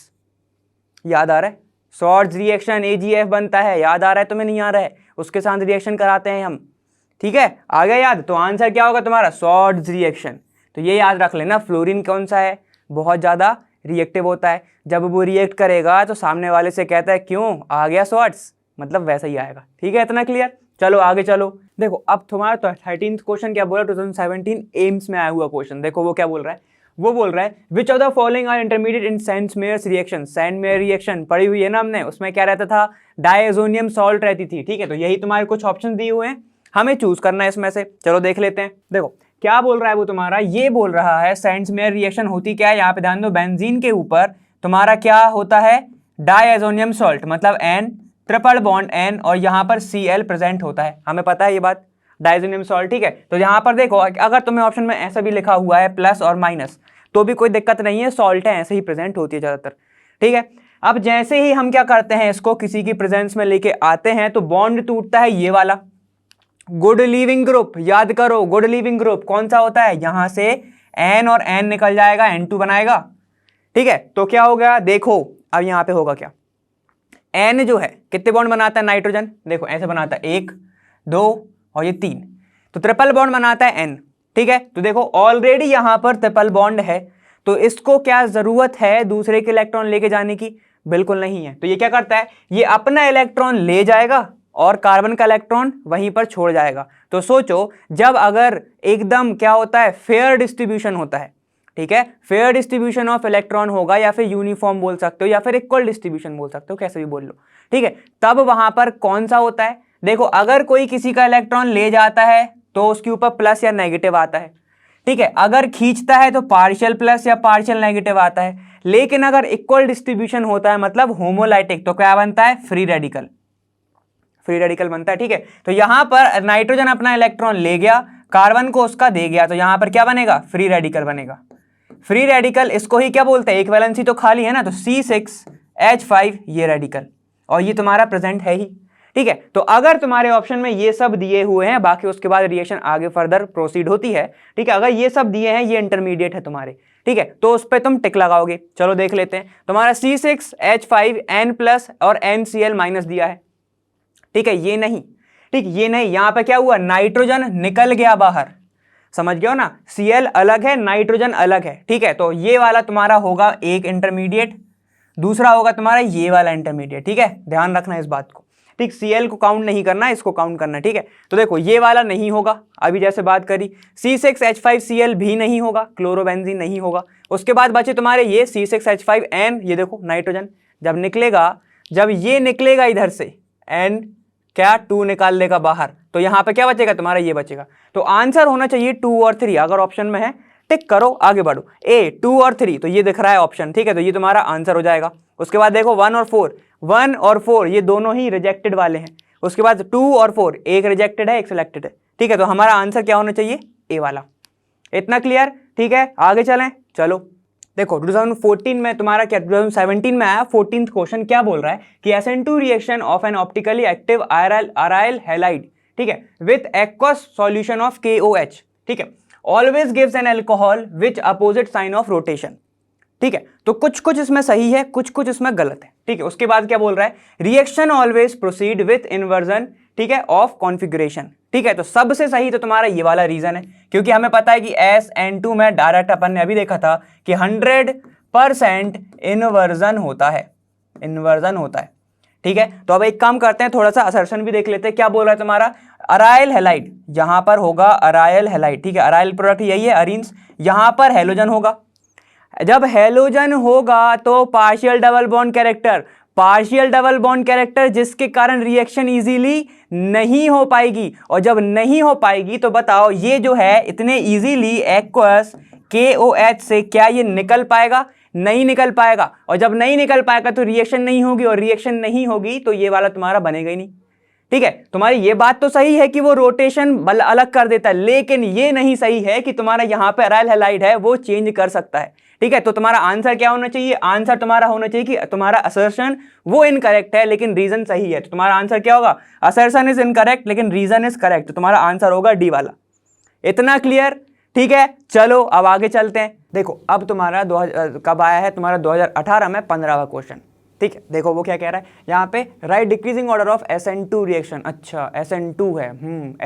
याद आ रहा है, शॉर्ट्ज रिएक्शन AgF बनता है, याद आ रहा है तुम्हें, नहीं आ रहा है, उसके साथ रिएक्शन कराते हैं हम, ठीक है, आ गया याद। तो आंसर क्या होगा तुम्हारा, शॉर्ट्ज रिएक्शन। तो ये याद रख लेना, फ्लोरीन कौन सा है, बहुत ज़्यादा रिएक्टिव होता है, जब वो रिएक्ट करेगा तो सामने वाले से कहता है क्यों आ गया शॉर्ट्स, मतलब वैसा ही आएगा, ठीक है, इतना क्लियर। चलो आगे चलो, देखो अब तुम्हारा तो 13th क्वेश्चन क्या बोला, 2017 एम्स में आया हुआ क्वेश्चन। देखो वो क्या बोल रहा है, वो बोल रहा है which of the following are intermediate in Sandmeyer's reaction. Sandmeyer reaction पढ़ी हुई है ना हमने, उसमें क्या रहता था, डायजोनियम सॉल्ट रहती थी, ठीक है। तो यही तुम्हारे कुछ ऑप्शन दिए हुए हैं, हमें चूज करना है इसमें से। चलो देख लेते हैं। देखो क्या बोल रहा है वो तुम्हारा, ये बोल रहा है सेंड्समेयर रिएक्शन होती क्या है, यहाँ पे ध्यान दो, बेंजीन के ऊपर तुम्हारा क्या होता है, डायजोनियम सॉल्ट, मतलब N ट्रिपल बॉन्ड N और यहाँ पर Cl प्रेजेंट होता है, हमें पता है ये बात, डायजोनियम सॉल्ट, ठीक है। तो यहाँ पर देखो अगर तुम्हें ऑप्शन में ऐसा भी लिखा हुआ है प्लस और माइनस तो भी कोई दिक्कत नहीं है, सॉल्ट है ऐसे ही प्रेजेंट होती है ज़्यादातर, ठीक है। अब जैसे ही हम क्या करते हैं, इसको किसी की प्रेजेंस में लेके आते हैं तो बॉन्ड टूटता है ये वाला, गुड लिविंग ग्रुप, याद करो गुड लिविंग ग्रुप कौन सा होता है, यहां से N और N निकल जाएगा, N2 बनाएगा, ठीक है। तो क्या हो गया, देखो अब यहां पे होगा क्या, N जो है कितने बॉन्ड बनाता है नाइट्रोजन, देखो ऐसे बनाता है 1 2 और ये 3, तो ट्रिपल बॉन्ड बनाता है N, ठीक है। तो देखो ऑलरेडी यहां पर ट्रिपल बॉन्ड है, तो इसको क्या जरूरत है दूसरे के इलेक्ट्रॉन लेके जाने की, बिल्कुल नहीं है। तो ये क्या करता है, ये अपना इलेक्ट्रॉन ले जाएगा और कार्बन का इलेक्ट्रॉन वहीं पर छोड़ जाएगा। तो सोचो जब अगर एकदम क्या होता है, फेयर डिस्ट्रीब्यूशन होता है, ठीक है, फेयर डिस्ट्रीब्यूशन ऑफ इलेक्ट्रॉन होगा, या फिर यूनिफॉर्म बोल सकते हो, या फिर इक्वल डिस्ट्रीब्यूशन बोल सकते हो, कैसे भी बोल लो, ठीक है। तब वहां पर कौन सा होता है, देखो अगर कोई किसी का इलेक्ट्रॉन ले जाता है तो उसके ऊपर प्लस या नेगेटिव आता है, ठीक है। अगर खींचता है तो पार्शियल प्लस या पार्शियल नेगेटिव आता है, लेकिन अगर इक्वल डिस्ट्रीब्यूशन होता है मतलब होमोलाइटिक, तो क्या बनता है, फ्री रेडिकल, फ्री रेडिकल बनता है, ठीक है। तो यहां पर नाइट्रोजन अपना इलेक्ट्रॉन ले गया, कार्बन को उसका दे गया, तो यहां पर क्या बनेगा, फ्री रेडिकल बनेगा। फ्री रेडिकल इसको ही क्या बोलते हैं, एक वैलेंसी तो खाली है ना, तो C6H5 ये रेडिकल, और ये तुम्हारा प्रेजेंट है ही, ठीक है। तो अगर तुम्हारे ऑप्शन में ये सब दिए हुए हैं, बाकी उसके बाद रिएक्शन आगे फर्दर प्रोसीड होती है, ठीक है, अगर ये सब दिए हैं, ये इंटरमीडिएट है तुम्हारे, ठीक है, तो उस पर तुम टिक लगाओगे। चलो देख लेते हैं, तुम्हारा C6H5 N+ और NCl- दिया है, ठीक है, ये नहीं, ठीक, ये नहीं, यहां पे क्या हुआ, नाइट्रोजन निकल गया बाहर, समझ गए हो ना, Cl अलग है, नाइट्रोजन अलग है, ठीक है। तो ये वाला तुम्हारा होगा एक इंटरमीडिएट, दूसरा होगा तुम्हारा ये वाला इंटरमीडिएट, ठीक है, ध्यान रखना इस बात को, ठीक। Cl को काउंट नहीं करना, इसको काउंट करना, ठीक है। तो देखो ये वाला नहीं होगा, अभी जैसे बात करी, C6H5Cl भी नहीं होगा, क्लोरोबेंजीन नहीं होगा। उसके बाद बचे तुम्हारे ये C6H5N, ये देखो नाइट्रोजन जब निकलेगा, जब ये निकलेगा इधर से N क्या 2 निकाल लेगा बाहर, तो यहां पे क्या बचेगा तुम्हारा, ये बचेगा। तो आंसर होना चाहिए 2 और 3, अगर ऑप्शन में है टिक करो, आगे बढ़ो। A 2 और 3, तो ये दिख रहा है ऑप्शन, ठीक है, तो ये तुम्हारा आंसर हो जाएगा। उसके बाद देखो 1 और 4 ये दोनों ही रिजेक्टेड वाले हैं। उसके बाद 2 और 4, एक रिजेक्टेड है एक सिलेक्टेड है, ठीक है। तो हमारा आंसर क्या होना चाहिए, ए वाला। इतना क्लियर, ठीक है, आगे चलें। चलो देखो 2014 में तुम्हारा क्या, 2017 में आया 14th क्वेश्चन, क्या बोल रहा है कि SN2 reaction of an optically active aryl halide, ठीक है, with aqueous solution of KOH, ठीक है, always gives an alcohol which opposite sign of rotation, ठीक है। तो कुछ कुछ इसमें सही है, कुछ कुछ इसमें गलत है, ठीक है। उसके बाद क्या बोल रहा है, reaction always proceed with inversion, ठीक है, ऑफ कॉन्फिगरेशन, ठीक है। तो सबसे सही तो तुम्हारा ये वाला रीजन है, क्योंकि हमें पता है कि SN2 में डायरेक्ट अपन ने अभी देखा था कि 100% इन्वर्जन होता है, इन्वर्जन होता है, ठीक है। तो अब एक काम करते हैं, थोड़ा सा असर्शन भी देख लेते हैं। क्या बोल रहा है तुम्हारा, अराइल हैलाइड, यहां पर होगा अराइल हैलाइड, ठीक है, अराइल प्रोडक्ट यही है अरीन्स, यहां पर हेलोजन होगा। जब हेलोजन होगा तो partial double bond character, partial double bond character जिसके कारण रिएक्शन इजीली नहीं हो पाएगी, और जब नहीं हो पाएगी तो बताओ ये जो है इतने इजीली एक्वस KOH से क्या ये निकल पाएगा, नहीं निकल पाएगा। और जब नहीं निकल पाएगा तो रिएक्शन नहीं होगी, और रिएक्शन नहीं होगी तो ये वाला तुम्हारा बनेगा ही नहीं, ठीक है, तुम्हारी ये बात तो सही है कि वो रोटेशन अलग कर देता है, लेकिन ये नहीं सही है कि तुम्हारा यहाँ पे अराइल हैलाइड है वो चेंज कर सकता है। ठीक है, तो तुम्हारा आंसर क्या होना चाहिए? आंसर तुम्हारा होना चाहिए कि तुम्हारा असर्शन वो इनकरेक्ट है लेकिन रीजन सही है। तो तुम्हारा आंसर क्या होगा? असर्शन इज इनकरेक्ट लेकिन रीजन इज करेक्ट। तो तुम्हारा आंसर होगा डी वाला। इतना क्लियर? ठीक है, चलो अब आगे चलते हैं। देखो अब तुम्हारा कब आया है? तुम्हारा 2018 में 15वां क्वेश्चन। ठीक है, देखो वो क्या कह रहा है यहाँ पे, right decreasing order of SN2 reaction. अच्छा SN2 है,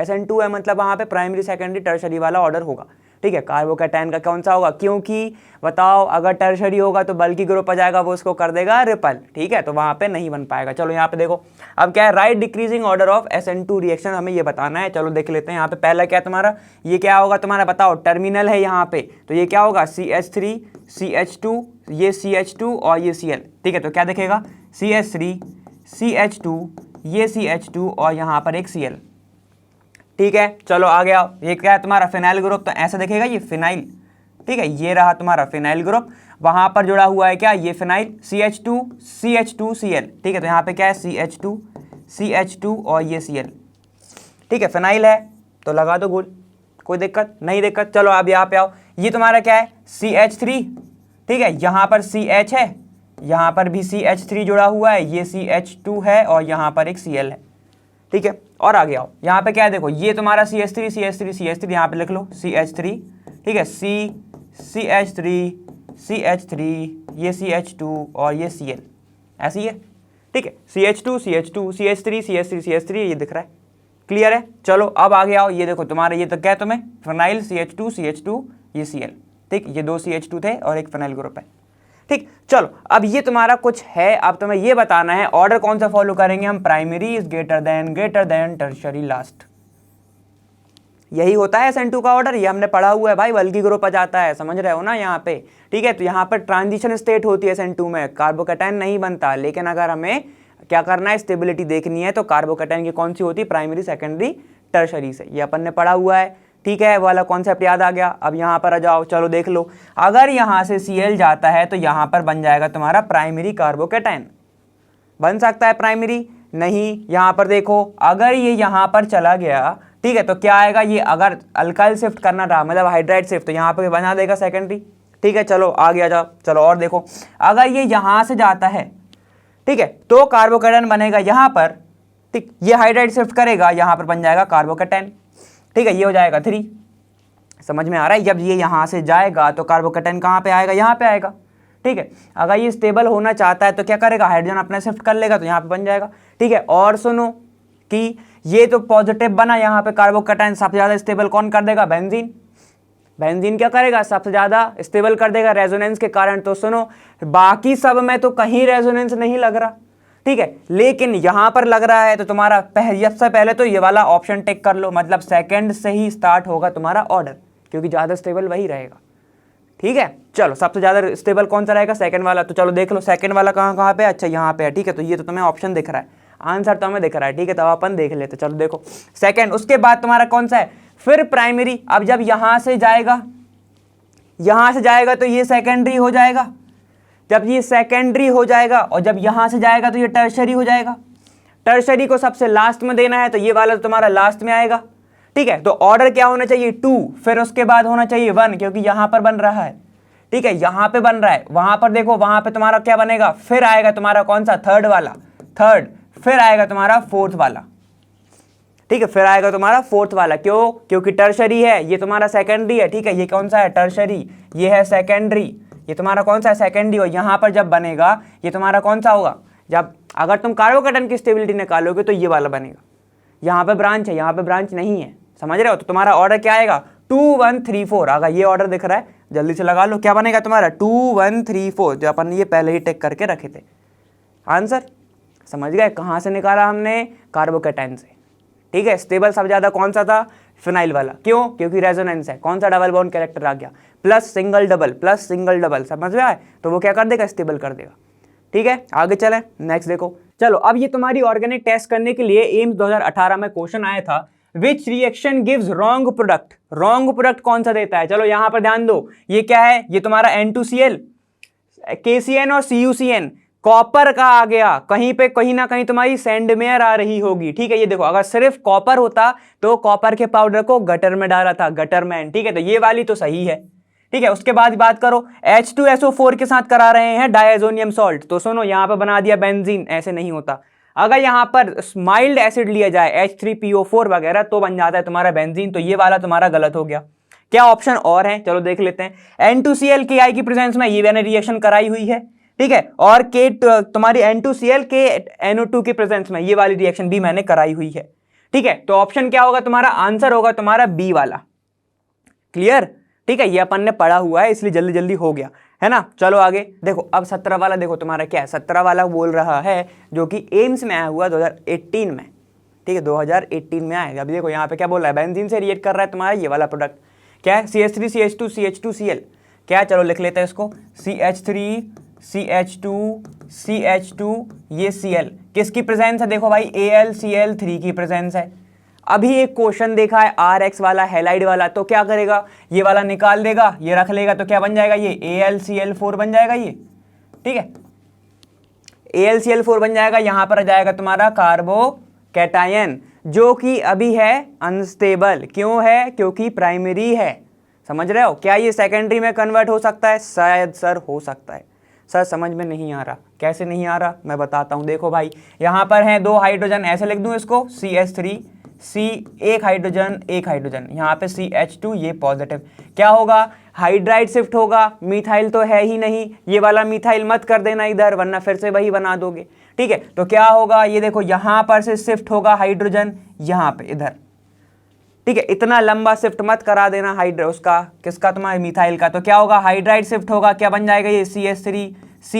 SN2 है मतलब वहाँ पे प्राइमरी सेकेंडरी टर्शरी वाला ऑर्डर होगा। ठीक है, कार्बोकैटायन का कौन सा होगा? क्योंकि बताओ अगर टर्शरी होगा तो बल्कि ग्रुप आ जाएगा, वो उसको कर देगा रिपल। ठीक है, तो वहाँ पे नहीं बन पाएगा। चलो यहाँ पे देखो अब क्या है, right decreasing order of SN2 reaction हमें ये बताना है। चलो देख लेते हैं। यहाँ पे पहला क्या तुम्हारा, ये क्या होगा तुम्हारा बताओ? टर्मिनल है यहाँ पे, तो ये क्या होगा? CH3 CH2, ये CH2 और ये Cl। ठीक है, तो क्या दिखेगा? CH3 CH2, ये CH2 और यहाँ पर एक Cl। ठीक है, चलो आ गया। ये क्या है तुम्हारा? फिनाइल ग्रुप, तो ऐसे दिखेगा ये फिनाइल। ठीक है, ये रहा तुम्हारा फिनाइल ग्रुप, वहां पर जुड़ा हुआ है क्या? ये फिनाइल CH2 CH2 Cl। ठीक है, तो यहाँ पे क्या है? CH2 CH2 और ये Cl। ठीक है, फिनाइल है तो लगा दो गोल, कोई दिक्कत नहीं? दिक्कत। चलो अब यहाँ पे आओ, ये तुम्हारा क्या है? CH3। ठीक है, यहाँ पर CH है, यहाँ पर भी CH3 जुड़ा हुआ है, ये CH2 है और यहाँ पर एक Cl है। ठीक है, और आगे आओ, यहाँ पे क्या है? देखो ये तुम्हारा CH3 CH3 CH3, यहाँ पे लिख लो CH3। ठीक है, CH3 CH3, ये CH2 और ये Cl, ऐसी है। ठीक है, CH2 CH2 CH3 CH3 CH3, ये दिख रहा है। क्लियर है? चलो अब आगे आओ, ये देखो तुम्हारा ये तो क्या है तुम्हें? फिनाइल CH2 CH2, ये Cl। ठीक, ये दो CH2 थे और एक फिनाइल ग्रुप है। ठीक, चलो अब ये तुम्हारा कुछ है, अब तुम्हें ये बताना है ऑर्डर कौन सा फॉलो करेंगे हम? Primary is greater than tertiary last. यही होता है SN2 का ऑर्डर, ये हमने पढ़ा हुआ है भाई, बल्कि ग्रुप आ जाता है, समझ रहे हो ना यहाँ पे। ठीक है, तो यहाँ पर ट्रांजिशन स्टेट होती है SN2 में, कार्बोकैटायन नहीं बनता। लेकिन अगर हमें क्या करना है, स्टेबिलिटी देखनी है, तो कार्बोकैटायन की कौन सी होती है? प्राइमरी सेकेंडरी टर्शरी से, ये अपन ने पढ़ा हुआ है। ठीक है, वाला कॉन्सेप्ट याद आ गया। अब यहाँ पर आ जाओ, चलो देख लो, अगर यहाँ से Cl जाता है तो यहाँ पर बन जाएगा तुम्हारा प्राइमरी कार्बोकैटायन। बन सकता है प्राइमरी? नहीं। यहाँ पर देखो, अगर ये यहाँ पर चला गया, ठीक है, तो क्या आएगा? ये अगर अल्काइल शिफ्ट करना रहा, मतलब हाइड्राइड शिफ्ट, तो यहाँ पर बना देगा सेकेंडरी। ठीक है, चलो आगे आ जाओ। चलो और देखो, अगर ये यहाँ से जाता है, ठीक है, तो कार्बोकैटायन बनेगा यहाँ पर। ठीक, ये हाइड्राइड शिफ्ट करेगा, यहाँ पर बन जाएगा कार्बोकैटायन। ठीक है, ये हो जाएगा 3। समझ में आ रहा है? जब ये यहाँ से जाएगा तो कार्बोकैटायन कहाँ पे आएगा? यहाँ पे आएगा। ठीक है, अगर ये स्टेबल होना चाहता है तो क्या करेगा? हाइड्रोजन अपने शिफ्ट कर लेगा, तो यहाँ पे बन जाएगा। ठीक है, और सुनो कि ये तो पॉजिटिव बना, यहाँ पे कार्बोकैटायन सबसे ज़्यादा स्टेबल कौन कर देगा? बेंजीन। बेंजीन क्या करेगा? सबसे ज़्यादा स्टेबल कर देगा रेजोनेंस के कारण। तो सुनो, बाकी सब में तो कहीं रेजोनेंस नहीं लग रहा, ठीक है, लेकिन यहां पर लग रहा है, तो तुम्हारा सबसे पहले तो ये वाला ऑप्शन टिक कर लो, मतलब सेकंड से ही स्टार्ट होगा तुम्हारा ऑर्डर, क्योंकि ज्यादा स्टेबल वही रहेगा। ठीक है, चलो सबसे ज्यादा स्टेबल कौन सा रहेगा? सेकंड वाला। तो चलो देख लो सेकंड वाला कहाँ पे? अच्छा यहाँ पे है। ठीक है, तो ये तो तुम्हें ऑप्शन दिख रहा है, आंसर तो हमें दिख रहा है। ठीक है, तो अपन देख लेते। चलो देखो सेकंड, उसके बाद तुम्हारा कौन सा है? फिर प्राइमरी। अब जब यहां से जाएगा, तो ये सेकेंडरी हो जाएगा। जब ये सेकेंडरी हो जाएगा और जब यहां से जाएगा तो ये टर्शरी हो जाएगा। टर्शरी को सबसे लास्ट में देना है, तो ये वाला तो तुम्हारा लास्ट में आएगा। ठीक है, तो ऑर्डर क्या होना चाहिए? 2, फिर उसके बाद होना चाहिए 1, क्योंकि यहां पर बन रहा है। ठीक है, यहां पे बन रहा है, वहां पर देखो, वहां पे तुम्हारा क्या बनेगा? फिर आएगा तुम्हारा कौन सा? थर्ड वाला, थर्ड, फिर आएगा तुम्हारा फोर्थ वाला। ठीक है, फिर आएगा तुम्हारा फोर्थ वाला। क्यों? क्योंकि टर्शरी है, ये तुम्हारा सेकेंडरी है। ठीक है, ये कौन सा है? टर्शरी, ये है सेकेंडरी, ये तुम्हारा कौन सा है? सेकेंडरी। और यहाँ पर जब बनेगा ये तुम्हारा कौन सा होगा? जब अगर तुम कार्बोकैटायन की स्टेबिलिटी निकालोगे तो ये वाला बनेगा। यहाँ पे ब्रांच है, यहाँ पे ब्रांच नहीं है, समझ रहे हो? तो तुम्हारा ऑर्डर क्या आएगा? 2 1 3 4। अगर ये ऑर्डर दिख रहा है जल्दी से लगा लो, क्या बनेगा तुम्हारा? 2 1 3 4, जो अपन ये पहले ही टिक करके रखे थे। आंसर समझ गए? कहाँ से निकाला हमने? कार्बोकैटायन से। ठीक है, स्टेबल सबसे ज्यादा कौन सा था? फिनाइल वाला। क्यों? क्योंकि रेजोनेंस है। कौन सा? डबल बॉन्ड कैरेक्टर आ गया, प्लस सिंगल डबल, समझ में आए? तो वो क्या कर देगा? स्टेबल कर देगा। ठीक है, आगे चलें, नेक्स्ट देखो। चलो अब ये तुम्हारी ऑर्गेनिक टेस्ट करने के लिए एम्स 2018 में क्वेश्चन आया था, which reaction gives wrong product. Wrong product कौन सा देता है? चलो यहां पर ध्यान दो, ये क्या है? ये तुम्हारा N2Cl, KCN और CuCN, कॉपर का आ गया, कहीं पे कहीं ना कहीं तुम्हारी सैंडमेयर आ रही होगी, ठीक है। ये देखो अगर सिर्फ कॉपर होता तो कॉपर के पाउडर को गटर में डाला था, गटरमैन, ठीक है। तो ये वाली तो सही है, ठीक है। उसके बाद बात करो H2SO4 के साथ करा रहे हैं डायजोनियम सॉल्ट, तो सुनो यहां पर बना दिया बेंजीन, ऐसे नहीं होता। अगर यहां पर माइल्ड एसिड लिया जाए H3PO4 वगैरह तो बन जाता है तुम्हारा बेंजीन, तो ये वाला तुम्हारा गलत हो गया। क्या ऑप्शन और है, चलो देख लेते हैं। N2Cl KI की प्रेजेंस में ये मैंने रिएक्शन कराई हुई है, ठीक है। और के तुम्हारी N2Cl के NO2 की प्रेजेंस में ये वाली रिएक्शन भी मैंने कराई हुई है, ठीक है। तो ऑप्शन क्या होगा तुम्हारा, आंसर होगा तुम्हारा बी वाला। क्लियर, ठीक है। ये अपन ने पढ़ा हुआ है इसलिए जल्दी जल्दी हो गया, है ना। चलो आगे देखो, अब 17 वाला देखो तुम्हारा क्या है। 17 वाला बोल रहा है जो कि एम्स में आया हुआ 2018 में, ठीक है, 2018 में आएगा। अभी देखो यहाँ पे क्या बोल रहा है, बेंजीन से रिएक्ट कर रहा है तुम्हारा ये वाला प्रोडक्ट, क्या है, CH3 CH2 CH2Cl, क्या है, चलो लिख लेते हैं इसको, CH3 CH2 CH2 ये Cl किसकी प्रेजेंस है, देखो भाई AlCl3 की प्रेजेंस है। अभी एक क्वेश्चन देखा है RX वाला, हैलाइड वाला, तो क्या करेगा, ये वाला निकाल देगा, ये रख लेगा, तो क्या बन जाएगा, ये AlCl4 बन जाएगा ये, ठीक है, AlCl4 बन जाएगा। यहां पर आ जाएगा तुम्हारा कार्बोकैटायन, जो कि अभी है अनस्टेबल, क्यों है, क्योंकि प्राइमरी है, समझ रहे हो। क्या ये सेकेंडरी में कन्वर्ट हो सकता है, शायद सर हो सकता है। सर समझ में नहीं आ रहा, कैसे नहीं आ रहा मैं बताता हूं। देखो भाई यहां पर है 2 हाइड्रोजन, ऐसे लिख दूं इसको, CH3 C, एक हाइड्रोजन, यहाँ पे CH2 ये पॉजिटिव, क्या होगा, हाइड्राइड शिफ्ट होगा, मिथाइल तो है ही नहीं, ये वाला मिथाइल मत कर देना इधर वरना फिर से वही बना दोगे, ठीक है। तो क्या होगा, ये देखो यहां पर से शिफ्ट होगा हाइड्रोजन यहाँ पे इधर, ठीक है। इतना लंबा शिफ्ट मत करा देना हाइड्रो उसका, किसका, तुम्हारे मिथाइल का। तो क्या होगा, हाइड्राइड शिफ्ट होगा, क्या बन जाएगा ये CH3 C,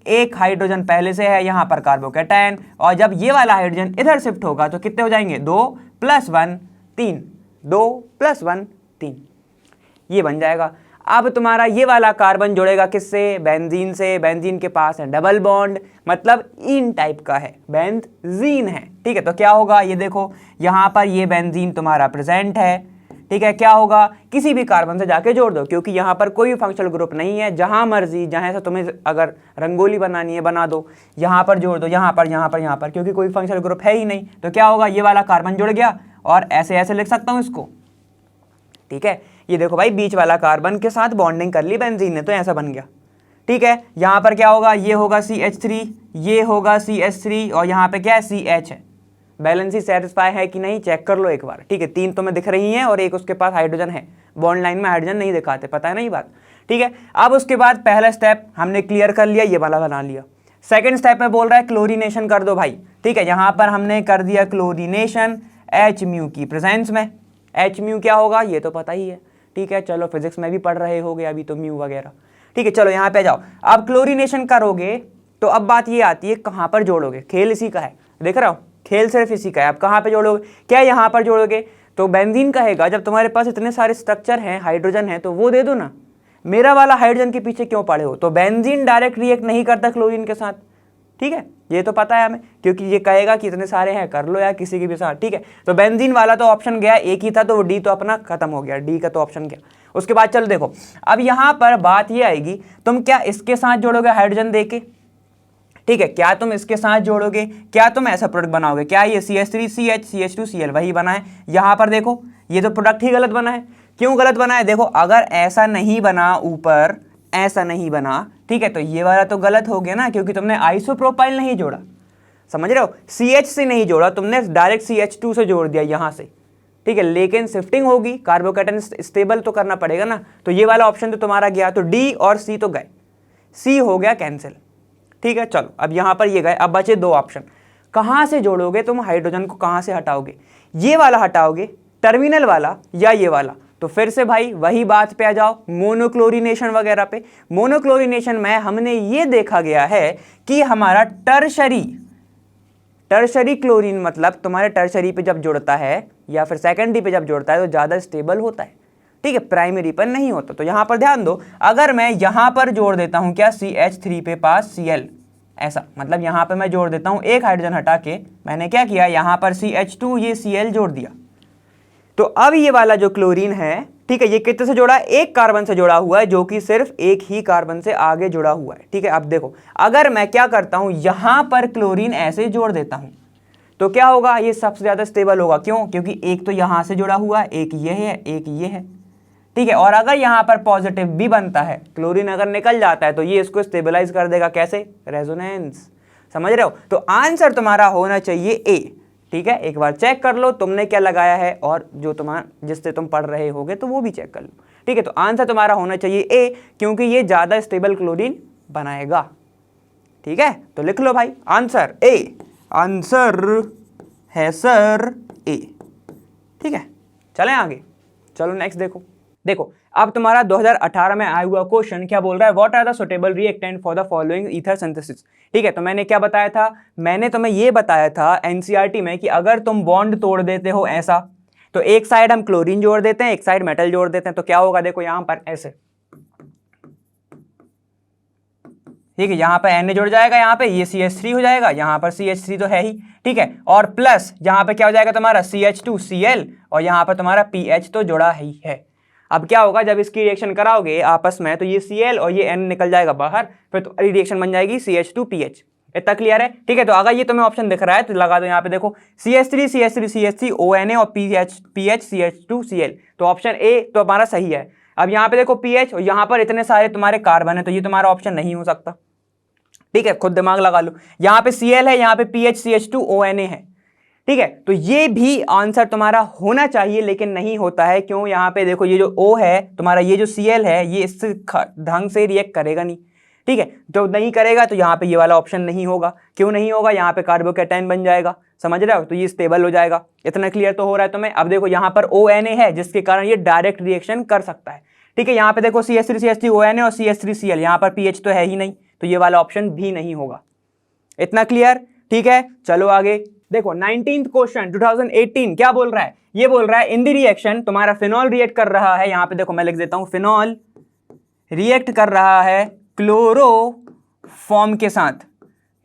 एक हाइड्रोजन पहले से है यहाँ पर कार्बोकैटायन, और जब ये वाला हाइड्रोजन इधर शिफ्ट होगा तो कितने हो जाएंगे, 2 + 1 3, 2 + 1 3, ये बन जाएगा। अब तुम्हारा ये वाला कार्बन जुड़ेगा किससे, बेंजीन से, बेंजीन के पास है डबल बॉन्ड, मतलब इन टाइप का है, बेंजीन है, ठीक है। तो क्या होगा, ये देखो यहाँ पर ये बेंजीन तुम्हारा प्रेजेंट है, ठीक है। क्या होगा, किसी भी कार्बन से जाके जोड़ दो, क्योंकि यहाँ पर कोई फंक्शनल ग्रुप नहीं है, जहाँ मर्जी जहाँ से तुम्हें अगर रंगोली बनानी है बना दो, यहाँ पर जोड़ दो, यहाँ पर, यहाँ पर, यहाँ पर, क्योंकि कोई फंक्शनल ग्रुप है ही नहीं। तो क्या होगा, ये वाला कार्बन जुड़ गया, और ऐसे ऐसे लिख सकता हूँ इसको, ठीक है। ये देखो भाई बीच वाला कार्बन के साथ बॉन्डिंग कर ली बेंजीन ने, तो ऐसा बन गया, ठीक है। यहाँ पर क्या होगा, ये होगा CH3, ये होगा CH3, और यहाँ पे क्या है, CH है। बैलेंस ही सेटिस्फाई है कि नहीं चेक कर लो एक बार, ठीक है। 3 तुम्हें दिख रही हैं और एक उसके पास हाइड्रोजन है, बॉन्ड लाइन में हाइड्रोजन नहीं दिखाते, पता है ना ये बात, ठीक है। अब उसके बाद पहला स्टेप हमने क्लियर कर लिया, ये वाला बना लिया। सेकंड स्टेप में बोल रहा है क्लोरीनेशन कर दो भाई, ठीक है। यहाँ पर हमने कर दिया क्लोरीनेशन H- की प्रेजेंस में। H- क्या होगा ये तो पता ही है, ठीक है। चलो फिजिक्स में भी पढ़ रहे होगे अभी तो म्यू वगैरह, ठीक है। चलो यहाँ पे जाओ, अब क्लोरीनेशन करोगे तो अब बात ये आती है कहाँ पर जोड़ोगे, खेल इसी का है, देख रहा हो, खेल सिर्फ इसी का है। अब कहाँ पे जोड़ोगे, क्या यहाँ पर जोड़ोगे, तो बेंजीन कहेगा जब तुम्हारे पास इतने सारे स्ट्रक्चर हैं, हाइड्रोजन है, तो वो दे दो ना, मेरा वाला हाइड्रोजन के पीछे क्यों पड़े हो। तो बेंजीन डायरेक्ट रिएक्ट नहीं करता क्लोरीन के साथ, ठीक है, ये तो पता है हमें, क्योंकि ये कहेगा कि इतने सारे हैं कर लो यार किसी के भी साथ, ठीक है। तो बेंजीन वाला तो ऑप्शन गया, एक ही था, तो वो डी तो अपना खत्म हो गया, डी का तो ऑप्शन गया। उसके बाद चलो देखो, अब यहाँ पर बात ये आएगी, तुम क्या इसके साथ जोड़ोगे हाइड्रोजन देके, ठीक है, क्या तुम इसके साथ जोड़ोगे, क्या तुम ऐसा प्रोडक्ट बनाओगे, क्या ये CH3 CH CH2 Cl वही बना है। यहाँ पर देखो ये तो प्रोडक्ट ही गलत बना है, क्यों गलत बना है, देखो अगर ऐसा नहीं बना, ऊपर ऐसा नहीं बना, ठीक है, तो ये वाला तो गलत हो गया ना, क्योंकि तुमने आइसोप्रोपाइल नहीं जोड़ा, समझ रहे हो, CH से नहीं जोड़ा तुमने, डायरेक्ट CH2 से जोड़ दिया यहाँ से, ठीक है। लेकिन शिफ्टिंग होगी, कार्बोकैटायन स्टेबल तो करना पड़ेगा ना, तो ये वाला ऑप्शन तो तुम्हारा गया, तो डी और सी तो गए, सी हो गया कैंसिल, ठीक है। चलो अब यहाँ पर ये गए, अब बचे 2 ऑप्शन, कहाँ से जोड़ोगे तुम हाइड्रोजन को, कहाँ से हटाओगे, ये वाला हटाओगे टर्मिनल वाला या ये वाला। तो फिर से भाई वही बात पे आ जाओ, मोनोक्लोरीनेशन वगैरह पे। मोनोक्लोरीनेशन में हमने ये देखा गया है कि हमारा टर्शरी क्लोरीन, मतलब तुम्हारे टर्शरी पे जब जुड़ता है या फिर सेकेंडरी पे जब जुड़ता है तो ज़्यादा स्टेबल होता है, ठीक है, प्राइमरी पर नहीं होता। तो यहाँ पर ध्यान दो, अगर मैं यहाँ पर जोड़ देता हूँ क्या, CH3 पे पास Cl, ऐसा मतलब यहाँ पे मैं जोड़ देता हूँ, एक हाइड्रोजन हटा के मैंने क्या किया, यहाँ पर CH2 ये Cl जोड़ दिया। तो अब ये वाला जो क्लोरीन है, ठीक है, ये कितने से जोड़ा है, एक कार्बन से जुड़ा हुआ है, जो कि सिर्फ एक ही कार्बन से आगे जुड़ा हुआ है। ठीक है, अब देखो अगर मैं क्या करता हूं, यहां पर क्लोरीन ऐसे जोड़ देता हूं तो क्या होगा, ये सबसे ज्यादा स्टेबल होगा। क्यों? क्योंकि एक तो यहां से जुड़ा हुआ है, एक ये है, एक ये है। ठीक है, और अगर यहां पर पॉजिटिव भी बनता है, क्लोरीन अगर निकल जाता है तो ये इसको स्टेबलाइज कर देगा। कैसे? रेजोनेंस। समझ रहे हो? तो आंसर तुम्हारा होना चाहिए ए। ठीक है, एक बार चेक कर लो तुमने क्या लगाया है, और जो तुम्हारा जिससे तुम पढ़ रहे होगे तो वो भी चेक कर लो। ठीक है, तो आंसर तुम्हारा होना चाहिए ए, क्योंकि ये ज्यादा स्टेबल क्लोरीन बनाएगा। ठीक है, तो लिख लो भाई आंसर ए। आंसर है सर ए। ठीक है, चलें आगे। चलो नेक्स्ट देखो। देखो अब तुम्हारा 2018 में आया हुआ क्वेश्चन क्या बोल रहा है, what are the suitable reactant for the following ether synthesis. ठीक है, तो मैंने क्या बताया था, मैंने तुम्हें ये बताया था एनसीईआरटी में कि अगर तुम बॉन्ड तोड़ देते हो ऐसा, तो एक साइड हम क्लोरीन जोड़ देते हैं, एक साइड मेटल जोड़ देते हैं, तो क्या होगा, देखो यहां पर ऐसे। ठीक है, यहां पर Na जुड़ जाएगा, यहां पे ये CH3 हो जाएगा, यहां पर CH3 तो है ही। ठीक है, और प्लस यहां पे क्या हो जाएगा तुम्हारा CH2Cl, और यहां पर तुम्हारा PH तो जुड़ा ही है। अब क्या होगा, जब इसकी रिएक्शन कराओगे आपस में, तो ये Cl और ये N निकल जाएगा बाहर, फिर तो रिएक्शन बन जाएगी CH2PH। इतना क्लियर है? ठीक है, तो अगर ये तुम्हें ऑप्शन दिख रहा है तो लगा दो यहाँ पे, देखो CH3 ONA और PH CH2Cl, तो ऑप्शन ए तो हमारा सही है। अब यहाँ पे देखो PH, और यहाँ पर इतने सारे तुम्हारे कार्बन है, तो ये तुम्हारा ऑप्शन नहीं हो सकता। ठीक है, खुद दिमाग लगा लो, यहाँ पे Cl है, यहाँ पे PH CH2 ONA है। ठीक है, तो ये भी आंसर तुम्हारा होना चाहिए, लेकिन नहीं होता है। क्यों? यहाँ पे देखो ये जो O है तुम्हारा, ये जो Cl है, ये इस ढंग से रिएक्ट करेगा नहीं। ठीक है, जो नहीं करेगा तो यहाँ पे ये वाला ऑप्शन नहीं होगा। क्यों नहीं होगा? यहाँ पे कार्बोकैटायन बन जाएगा। समझ रहे हो? तो ये स्टेबल हो जाएगा। इतना क्लियर तो हो रहा है तुम्हें? अब देखो यहाँ पर ONA है, जिसके कारण ये डायरेक्ट रिएक्शन कर सकता है। ठीक है, यहाँ पे देखो CH3 CH3 ONA और CH3Cl, यहाँ पर PH तो है ही नहीं, तो ये वाला ऑप्शन भी नहीं होगा। इतना क्लियर? ठीक है, चलो आगे देखो। 19th क्वेश्चन 2018 क्या बोल रहा है, ये बोल रहा है इन दी रिएक्शन तुम्हारा फिनॉल रिएक्ट कर रहा है, यहां पे देखो मैं लिख देता हूं, फिनॉल रिएक्ट कर रहा है क्लोरोफॉर्म के साथ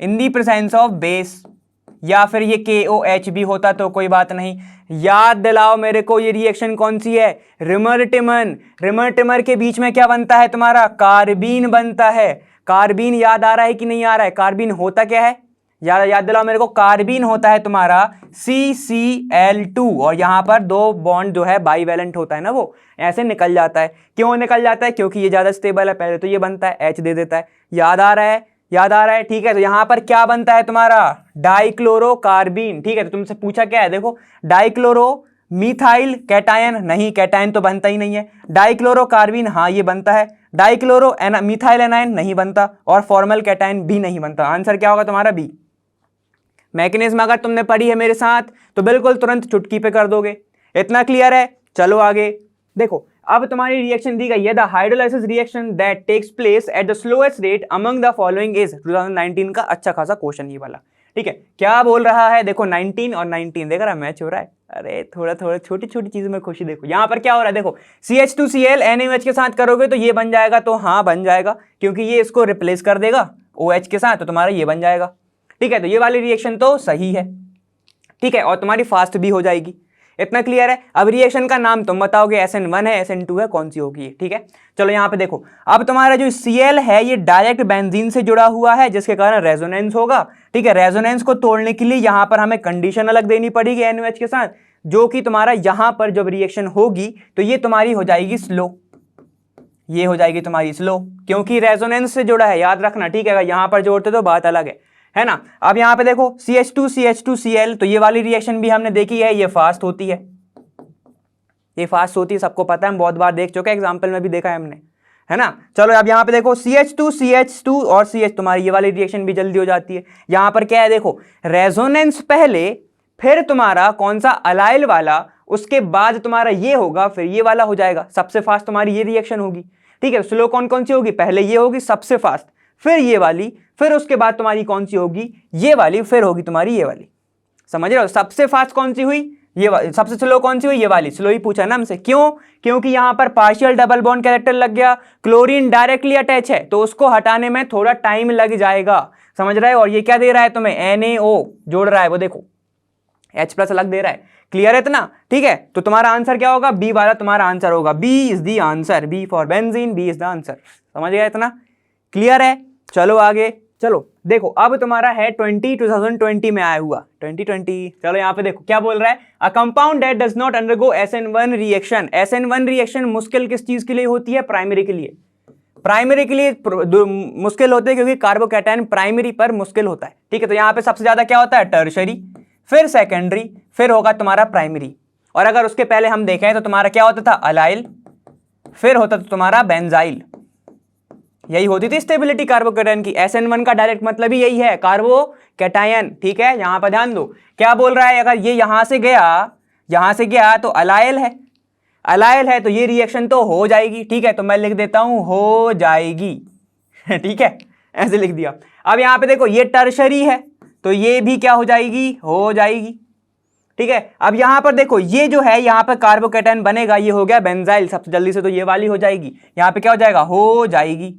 इन दी प्रेजेंस ऑफ बेस, या फिर ये KOH भी होता तो कोई बात नहीं। याद दिलाओ मेरे को, ये रिएक्शन कौन सी है, रिमर टिमर। रिमर टिमर के बीच में क्या बनता है तुम्हारा, कार्बीन बनता है। कार्बीन याद आ रहा है कि नहीं आ रहा है? कार्बीन होता क्या है, याद दिलाओ मेरे को। कार्बीन होता है तुम्हारा CCl2, और यहां पर दो बॉन्ड जो है बाईवैलेंट होता है ना, वो ऐसे निकल जाता है। क्यों निकल जाता है? क्योंकि ये ज्यादा स्टेबल है। पहले तो ये बनता है, H दे देता है। याद आ रहा है? याद आ रहा है? ठीक है, तो यहां पर क्या बनता है तुम्हारा, डाइक्लोरोकार्बीन। ठीक है, तो तुमसे पूछा क्या है, देखो डाइक्लोरो मिथाइल कैटायन, नहीं कैटायन तो बनता ही नहीं है। डाइक्लोरोकार्बीन, हाँ ये बनता है। डाइक्लोरो मिथाइल एनायन नहीं बनता, और फॉर्मल कैटायन भी नहीं बनता। आंसर क्या होगा तुम्हारा बी। मैकेनिज्म अगर तुमने पढ़ी है मेरे साथ तो बिल्कुल तुरंत चुटकी पे कर दोगे। इतना क्लियर है? चलो आगे देखो। अब तुम्हारी रिएक्शन दी गई है, the hydrolysis reaction that takes place at the slowest rate among the following is. 2019 का अच्छा खासा क्वेश्चन ये वाला। ठीक है, क्या बोल रहा है, देखो 19 और 19 देख रहा है, मैच हो रहा है। अरे थोड़ा थोड़ा छोटी छोटी चीज में खुशी देखो। यहां पर क्या हो रहा है, देखो CH2Cl NaOH के साथ करोगे तो ये बन जाएगा, तो हाँ बन जाएगा, क्योंकि ये इसको रिप्लेस कर देगा OH के साथ, तो तुम्हारा ये बन जाएगा। ठीक है, तो ये वाली रिएक्शन तो सही है। ठीक है, और तुम्हारी फास्ट भी हो जाएगी। इतना क्लियर है? अब रिएक्शन का नाम तुम बताओगे, SN1 है, SN2 है, कौन सी होगी? ठीक है, चलो यहां पे देखो। अब तुम्हारा जो Cl है ये डायरेक्ट बेंजीन से जुड़ा हुआ है, जिसके कारण रेजोनेंस होगा। ठीक है, रेजोनेंस को तोड़ने के लिए यहां पर हमें कंडीशन अलग देनी पड़ेगी NaOH के साथ, जो कि तुम्हारा यहां पर जब रिएक्शन होगी तो ये तुम्हारी हो जाएगी स्लो। ये हो जाएगी तुम्हारी स्लो, क्योंकि रेजोनेंस से जुड़ा है, याद रखना। ठीक है, यहां पर जोड़ते तो बात अलग है ना। अब यहां पे देखो CH2CH2Cl, तो ये वाली रिएक्शन भी हमने देखी है, ये फास्ट होती है। ये फास्ट होती है, सबको पता है, हम बहुत बार देख चुके हैं, एग्जांपल में भी देखा है हमने, है ना। चलो अब यहां पे देखो CH2 और CH, तुम्हारी ये वाली रिएक्शन भी जल्दी हो जाती है। यहां पर क्या है, देखो रेजोनेंस पहले, फिर तुम्हारा कौन सा अलाइल वाला, उसके बाद तुम्हारा ये होगा, फिर ये वाला हो जाएगा। सबसे फास्ट तुम्हारी ये रिएक्शन होगी। ठीक है, स्लो कौन कौन सी होगी, पहले ये होगी सबसे फास्ट, फिर ये वाली, फिर उसके बाद तुम्हारी कौन सी होगी, ये वाली, फिर होगी तुम्हारी ये वाली। समझ रहे हो? सबसे फास्ट कौन सी हुई, ये वाली। सबसे स्लो कौन सी हुई, ये वाली। स्लो ही पूछा ना हमसे, क्यों? क्योंकि यहां पर पार्शियल डबल बॉन्ड कैरेक्टर लग गया, क्लोरीन डायरेक्टली अटैच है, तो उसको हटाने में थोड़ा टाइम लग जाएगा। समझ रहे हो? और ये क्या दे रहा है तुम्हें, NaO जोड़ रहा है, वो देखो H+ अलग दे रहा है। क्लियर है इतना? ठीक है, तो तुम्हारा आंसर क्या होगा? बी वाला तुम्हारा आंसर होगा। B is the answer, B for benzene, B is the answer. समझ गया इतना? क्लियर है? चलो आगे चलो। देखो अब तुम्हारा है 2020 में आया हुआ 2020। चलो यहाँ पे देखो क्या बोल रहा है, a compound that does not undergo SN1 reaction. SN1 reaction मुश्किल किस चीज के लिए होती है? प्राइमरी के लिए। प्राइमरी के लिए मुश्किल होते हैं क्योंकि कार्बोकैटायन प्राइमरी पर मुश्किल होता है। ठीक है, तो यहाँ पे सबसे ज्यादा क्या होता है? टर्शरी, फिर सेकेंडरी, फिर होगा तुम्हारा प्राइमरी। और अगर उसके पहले हम देखें तो तुम्हारा क्या होता था? अलाइल, फिर होता था तुम्हारा बेंजाइल। यही होती थी स्टेबिलिटी कार्बोकैटायन की। SN1 का डायरेक्ट मतलब ही यही है, कार्बोकैटायन। ठीक है, यहां पर ध्यान दो क्या बोल रहा है, अगर ये यहां से गया तो अलाइल है, अलाइल है तो ये रिएक्शन तो हो जाएगी। ठीक है, तो मैं लिख देता हूं हो जाएगी। ठीक है, ऐसे लिख दिया। अब यहां पे देखो ये टर्शरी है तो ये भी क्या हो जाएगी? हो जाएगी। ठीक है, अब यहां पर देखो ये जो है यहां पर कार्बोकैटायन बनेगा, ये हो गया बेंजाइल। सबसे जल्दी से तो ये वाली हो जाएगी, यहां पे क्या हो जाएगा? हो जाएगी।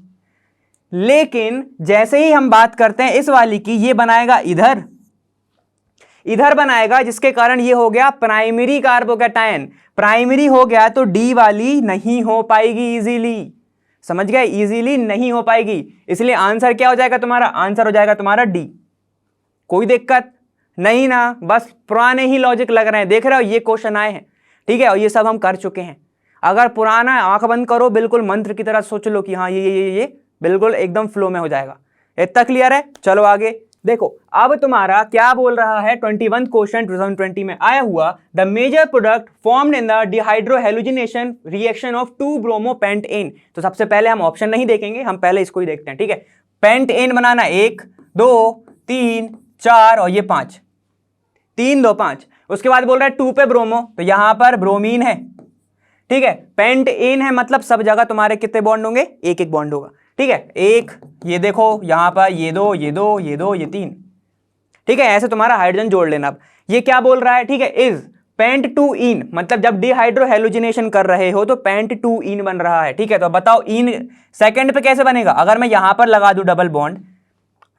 लेकिन जैसे ही हम बात करते हैं इस वाली की, ये बनाएगा इधर बनाएगा, जिसके कारण ये हो गया प्राइमरी कार्बोकैटायन। प्राइमरी हो गया तो डी वाली नहीं हो पाएगी इजीली। समझ गए? इजीली नहीं हो पाएगी, इसलिए आंसर क्या हो जाएगा तुम्हारा? आंसर हो जाएगा तुम्हारा डी। कोई दिक्कत नहीं ना? बस पुराने ही लॉजिक लग रहे हैं। देख रहे हो ये क्वेश्चन आए हैं, ठीक है, और ये सब हम कर चुके हैं। अगर पुराना आंख बंद करो, बिल्कुल मंत्र की तरह सोच लो कि हाँ ये बिल्कुल एकदम फ्लो में हो जाएगा। इतना क्लियर है? चलो आगे देखो। अब तुम्हारा क्या बोल रहा है? 21 क्वेश्चन 2020 में आया हुआ, the major product formed in the dehydrohalogenation reaction of 2 bromo pentane. तो सबसे पहले हम ऑप्शन नहीं देखेंगे, हम पहले इसको ही देखते हैं। ठीक है, पेंटेन बनाना 1 2 3 4 और ये 5, 3 2 5। उसके बाद बोल रहा है 2 पे ब्रोमो, तो यहां पर ब्रोमीन है। ठीक है, पेंटेन है मतलब सब जगह तुम्हारे कितने बॉन्ड होंगे? एक एक बॉन्ड होगा। ठीक है, एक, ये देखो यहां पर ये 2 ये 2 ये 2 ये 3। ठीक है, ऐसे तुम्हारा हाइड्रोजन जोड़ लेना। अब ये क्या बोल रहा है? ठीक है, इज पेंट टू इन, मतलब जब डिहाइड्रोहेलोजिनेशन कर रहे हो तो पेंट टू इन बन रहा है। ठीक है, तो बताओ इन सेकंड पे कैसे बनेगा? अगर मैं यहां पर लगा दूं डबल बॉन्ड,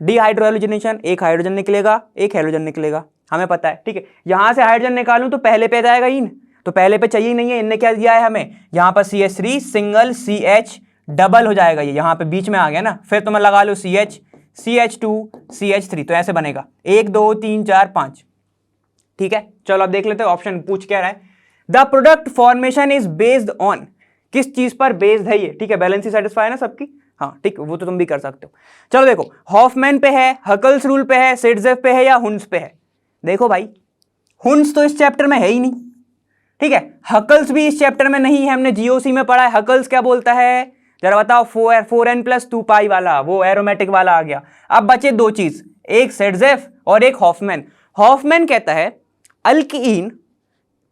डिहाइड्रोहेलोजिनेशन, एक हाइड्रोजन निकलेगा एक हाइड्रोजन निकलेगा, हमें पता है। ठीक है, यहां से हाइड्रोजन निकालूं तो पहले पे जाएगा इन, तो पहले पे चाहिए नहीं है। इनने क्या दिया है हमें? यहां पर CH3 सिंगल CH डबल हो जाएगा, ये यहां पे बीच में आ गया ना। फिर तुम लगा लो CH CH2 CH3, तो ऐसे बनेगा 1 2 3 4 5। ठीक है, चलो अब देख लेते हैं ऑप्शन पूछ क्या रहा है। The product formation is based on, किस चीज पर बेस्ड है ये? ठीक है, बैलेंस सेटिस्फाई है ना सबकी? हाँ ठीक, वो तो तुम भी कर सकते हो। चलो देखो, हॉफमैन पे है, हकल्स रूल पे है, सिडजेफ पे है या हुन्स पे है? देखो भाई, हुन्स तो इस चैप्टर में है ही नहीं। ठीक है, हकल्स भी इस चैप्टर में नहीं है, हमने जीओसी में पढ़ा है। हकल्स क्या बोलता है जरा बताओ? 4n+2 वाला, वो एरोमेटिक वाला आ गया। अब बचे दो चीज, एक सिडजेफ और एक हॉफमैन। हॉफमैन कहता है अल्कीन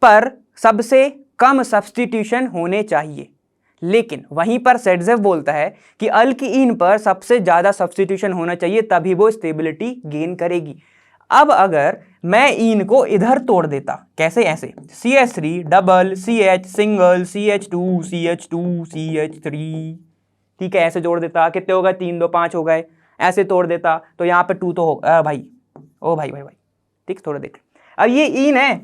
पर सबसे कम सब्स्टिट्यूशन होने चाहिए, लेकिन वहीं पर सिडजेफ बोलता है कि अल्कीन पर सबसे ज्यादा सब्स्टिट्यूशन होना चाहिए, तभी वो स्टेबिलिटी गेन करेगी। अब अगर मैं इन को इधर तोड़ देता, कैसे? ऐसे CH3 double CH single CH2 CH2 CH3। ठीक है, ऐसे जोड़ देता, कितने हो गए? 3 2 5 हो गए। ऐसे तोड़ देता तो यहाँ पे 2 तो होगा भाई। ओ भाई भाई भाई, ठीक, थोड़ा देख। अब ये इन है,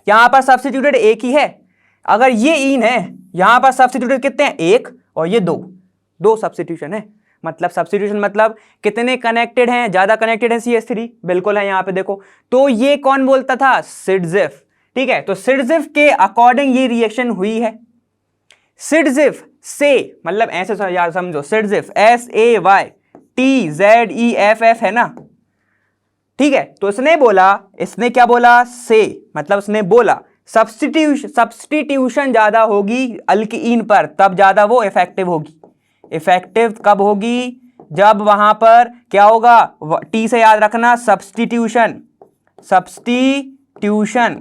यहां पर सब्स्टिट्यूटेड एक ही है। अगर ये इन है, यहां पर सब्स्टिट्यूटेड कितने हैं? 1 और ये 2 सब्स्टिट्यूशन है। मतलब सब्स्टिट्यूशन मतलब कितने कनेक्टेड हैं? ज्यादा कनेक्टेड है CH3, बिल्कुल है, यहां पे देखो। तो ये कौन बोलता था? सिडजेफ। ठीक है, तो सिडजेफ के अकॉर्डिंग ये रिएक्शन हुई है। सिडजेफ से मतलब ऐसे यार समझो, सिडजेफ SAYTZEFF है ना? ठीक है, तो इसने बोला, इसने क्या बोला? से मतलब इसने बोला सब्स्टिट्यूशन ज्यादा होगी अल्कीन पर, तब ज्यादा वो इफेक्टिव होगी। इफेक्टिव कब होगी? जब वहां पर क्या होगा? टी से याद रखना, सब्स्टिट्यूशन, सब्स्टिट्यूशन।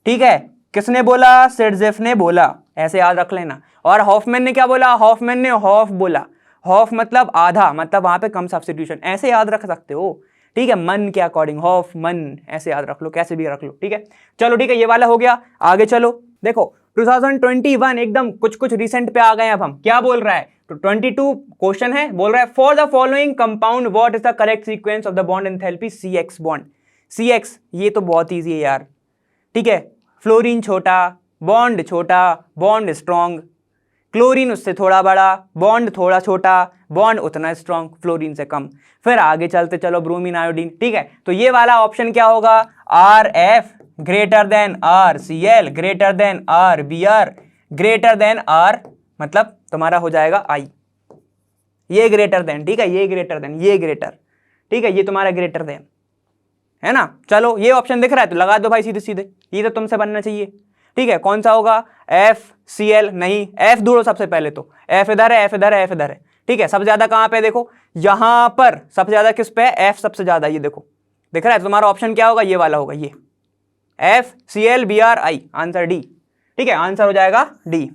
ठीक है, किसने बोला? सिडजेफ ने बोला, ऐसे याद रख लेना। और हॉफमैन ने क्या बोला? हॉफमैन ने हॉफ बोला। हॉफ मतलब आधा, मतलब वहां पे कम सब्स्टिट्यूशन, ऐसे याद रख सकते हो। ठीक है, मन के अकॉर्डिंग, हॉफ मन, ऐसे याद रख लो, कैसे भी रख लो। ठीक है, चलो ठीक है, ये वाला हो गया। आगे चलो देखो, 2021 एकदम कुछ कुछ रिसेंट पे आ गए। अब हम क्या बोल रहा है? तो 22 क्वेश्चन है, बोल रहा है for the following compound what is the correct sequence of the bond enthalpy CX bond. CX, ये तो बहुत ईजी है यार। ठीक है, फ्लोरीन छोटा, बॉन्ड छोटा, बॉन्ड स्ट्रॉन्ग, क्लोरीन उससे थोड़ा बड़ा, बॉन्ड थोड़ा छोटा, बॉन्ड उतना स्ट्रॉन्ग, फ्लोरीन से कम। फिर आगे चलते चलो, ब्रोमीन आयोडीन, ठीक है। तो ये वाला ऑप्शन क्या होगा, RF greater than RCl greater than RBr greater than R, मतलब तुम्हारा हो जाएगा I। ये ग्रेटर देन, ठीक है, ये ग्रेटर देन, ये ग्रेटर, ठीक है, ये तुम्हारा ग्रेटर देन है ना। चलो ये ऑप्शन दिख रहा है तो लगा दो भाई सीधे सीधे, ये तो तुमसे बनना चाहिए, ठीक है। कौन सा होगा, FCl नहीं, F दूर हो सबसे पहले तो, F इधर है, F इधर है, F इधर है, ठीक है। सबसे ज्यादा कहां पे देखो, यहां पर सबसे ज्यादा किस पे, F सबसे ज्यादा, ये देखो दिख रहा है। तो तुम्हारा ऑप्शन क्या होगा, ये वाला होगा, ये FClBrI, आंसर डी, ठीक है, आंसर हो जाएगा डी।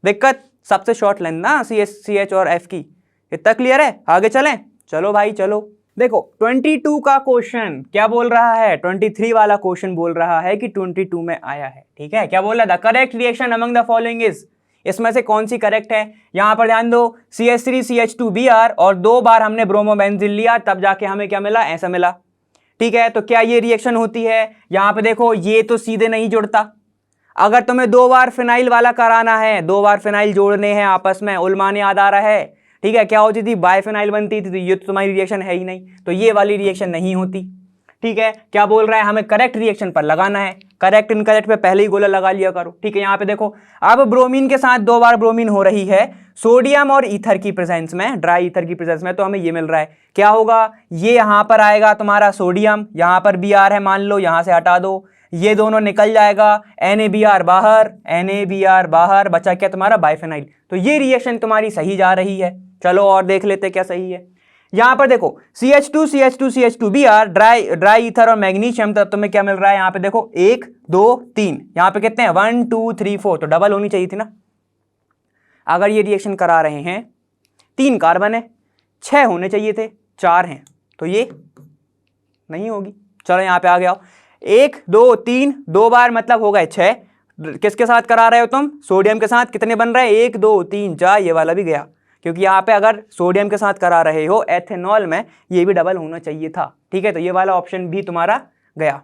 दिक्कत सबसे शॉर्ट लेंथ ना CH और F की, इतना क्लियर है। आगे चलें, चलो भाई चलो। देखो 22 का क्वेश्चन क्या बोल रहा है, 23 वाला क्वेश्चन बोल रहा है कि 22 में आया है, ठीक है। क्या बोल रहा था, correct reaction among the following is, इसमें से कौन सी करेक्ट है। यहां पर ध्यान दो, CH3CH2Br और 2 बार हमने ब्रोमोबेंजीन लिया, तब जाके हमें क्या मिला, ऐसा मिला, ठीक है। तो क्या ये रिएक्शन होती है, यहां पे देखो ये तो सीधे नहीं जुड़ता। अगर तुम्हें 2 बार फिनाइल वाला कराना है, 2 बार फिनाइल जोड़ने हैं आपस में, उलमान याद आ रहा है, ठीक है, क्या होती थी, बायफिनाइल बनती थी, तो ये तो तुम्हारी रिएक्शन है ही नहीं, तो ये वाली रिएक्शन नहीं होती, ठीक है। क्या बोल रहा है, हमें करेक्ट रिएक्शन पर लगाना है, करेक्ट इनकरेक्ट पे पहले ही गोला लगा लिया करो, ठीक है। यहाँ पे देखो, अब ब्रोमीन के साथ 2 बार ब्रोमीन हो रही है सोडियम और ईथर की प्रेजेंस में, ड्राई ईथर की प्रेजेंस में, तो हमें ये मिल रहा है। क्या होगा, ये यहां पर आएगा तुम्हारा सोडियम, यहां पर Br है मान लो, यहां से हटा दो, ये दोनों निकल जाएगा, NaBr बाहर, NaBr बाहर, बचा क्या तुम्हारा बायफिनाइल। तो ये रिएक्शन तुम्हारी सही जा रही है। चलो और देख लेते क्या सही है। यहां पर देखो CH2CH2CH2Br ड्राई ईथर और मैग्नीशियम, तब तुम्हें क्या मिल रहा है, यहां पे देखो 1 2 3, यहां पे कितने हैं 1 2 3 4, तो डबल होनी चाहिए थी ना। अगर ये रिएक्शन करा रहे हैं, 3 कार्बन है, 6 होने चाहिए थे, 4 हैं, तो ये नहीं होगी। चलो यहां पे आ गया, 1 2 3, 2 बार मतलब हो गए 6, किसके साथ करा रहे हो तुम, सोडियम के साथ, कितने बन रहे हैं 1 2 3 4, ये वाला भी गया, क्योंकि यहाँ पे अगर सोडियम के साथ करा रहे हो एथेनॉल में, ये भी डबल होना चाहिए था, ठीक है। तो ये वाला ऑप्शन भी तुम्हारा गया।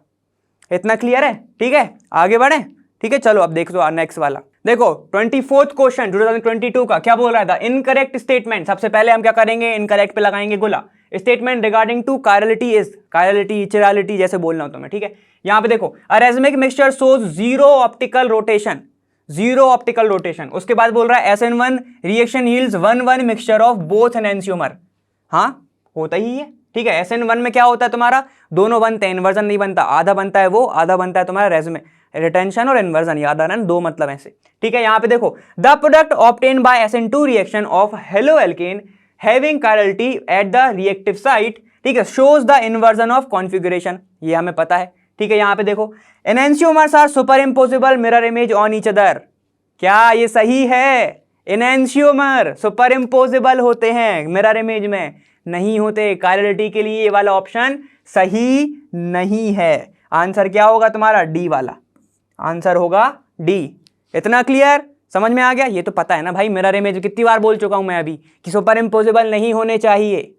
इतना क्लियर है, ठीक है, आगे बढ़े, ठीक है। चलो अब देख लो नेक्स्ट वाला। देखो 24th क्वेश्चन 2022 का क्या बोल रहा था, इनकरेक्ट स्टेटमेंट। सबसे पहले हम क्या करेंगे, इनकरेक्ट पे लगाएंगे गोला। Statement regarding to chirality is, chirality chirality जैसे बोलना हो तुम्हें, ठीक है। यहां पे देखो, a racemic mixture shows 0 optical rotation, 0 optical rotation. उसके बाद बोल रहा है SN1 reaction yields 1-1 mixture of both enantiomer. हाँ होता ही है, ठीक है। SN1 में क्या होता है तुम्हारा, दोनों बनते हैं, इन्वर्जन नहीं बनता, आधा बनता है वो, आधा बनता है तुम्हारा रिटेंशन और इन्वर्जन, याद आ रहा है, 2 मतलब ऐसे, ठीक है। यहां पे देखो, the product obtain by SN2 reaction of haloalkane having chirality at the reactive site, ठीक है, shows the inversion of configuration, ये हमें पता है, ठीक है। यहां पे देखो, enantiomers are superimposable mirror image on each other, क्या ये सही है, एनेंशियोमर सुपर इम्पोजिबल होते हैं मिरर इमेज में, नहीं होते। कायरलिटी के लिए ये वाला ऑप्शन सही नहीं है। आंसर क्या होगा तुम्हारा, डी वाला, आंसर होगा डी। इतना क्लियर, समझ में आ गया। ये तो पता है ना भाई, मिरर इमेज कितनी बार बोल चुका हूं मैं अभी कि सुपर इम्पोजिबल नहीं होने चाहिए,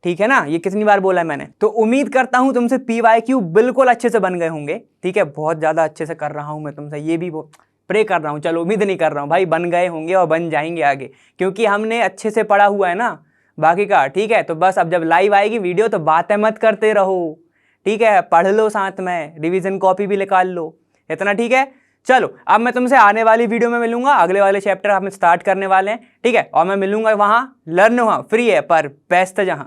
ठीक है ना, ये कितनी बार बोला है मैंने। तो उम्मीद करता हूं तुमसे PYQ बिल्कुल अच्छे से बन गए होंगे, ठीक है। बहुत ज्यादा अच्छे से कर रहा हूं मैं तुमसे, ये भी प्रे कर रहा हूं, चलो उम्मीद नहीं कर रहा हूं भाई, बन गए होंगे और बन जाएंगे आगे, क्योंकि हमने अच्छे से पढ़ा हुआ है ना बाकी का, ठीक है। तो बस अब जब लाइव आएगी वीडियो तो बातें मत करते रहो, ठीक है, पढ़ लो साथ में, रिवीजन कॉपी भी निकाल लो, इतना ठीक है। चलो अब मैं तुमसे आने वाली वीडियो में मिलूंगा, अगले वाले चैप्टर हम स्टार्ट करने वाले हैं, ठीक है। और मैं मिलूंगा वहां, लर्न वहां फ्री है पर बेस्ट जहां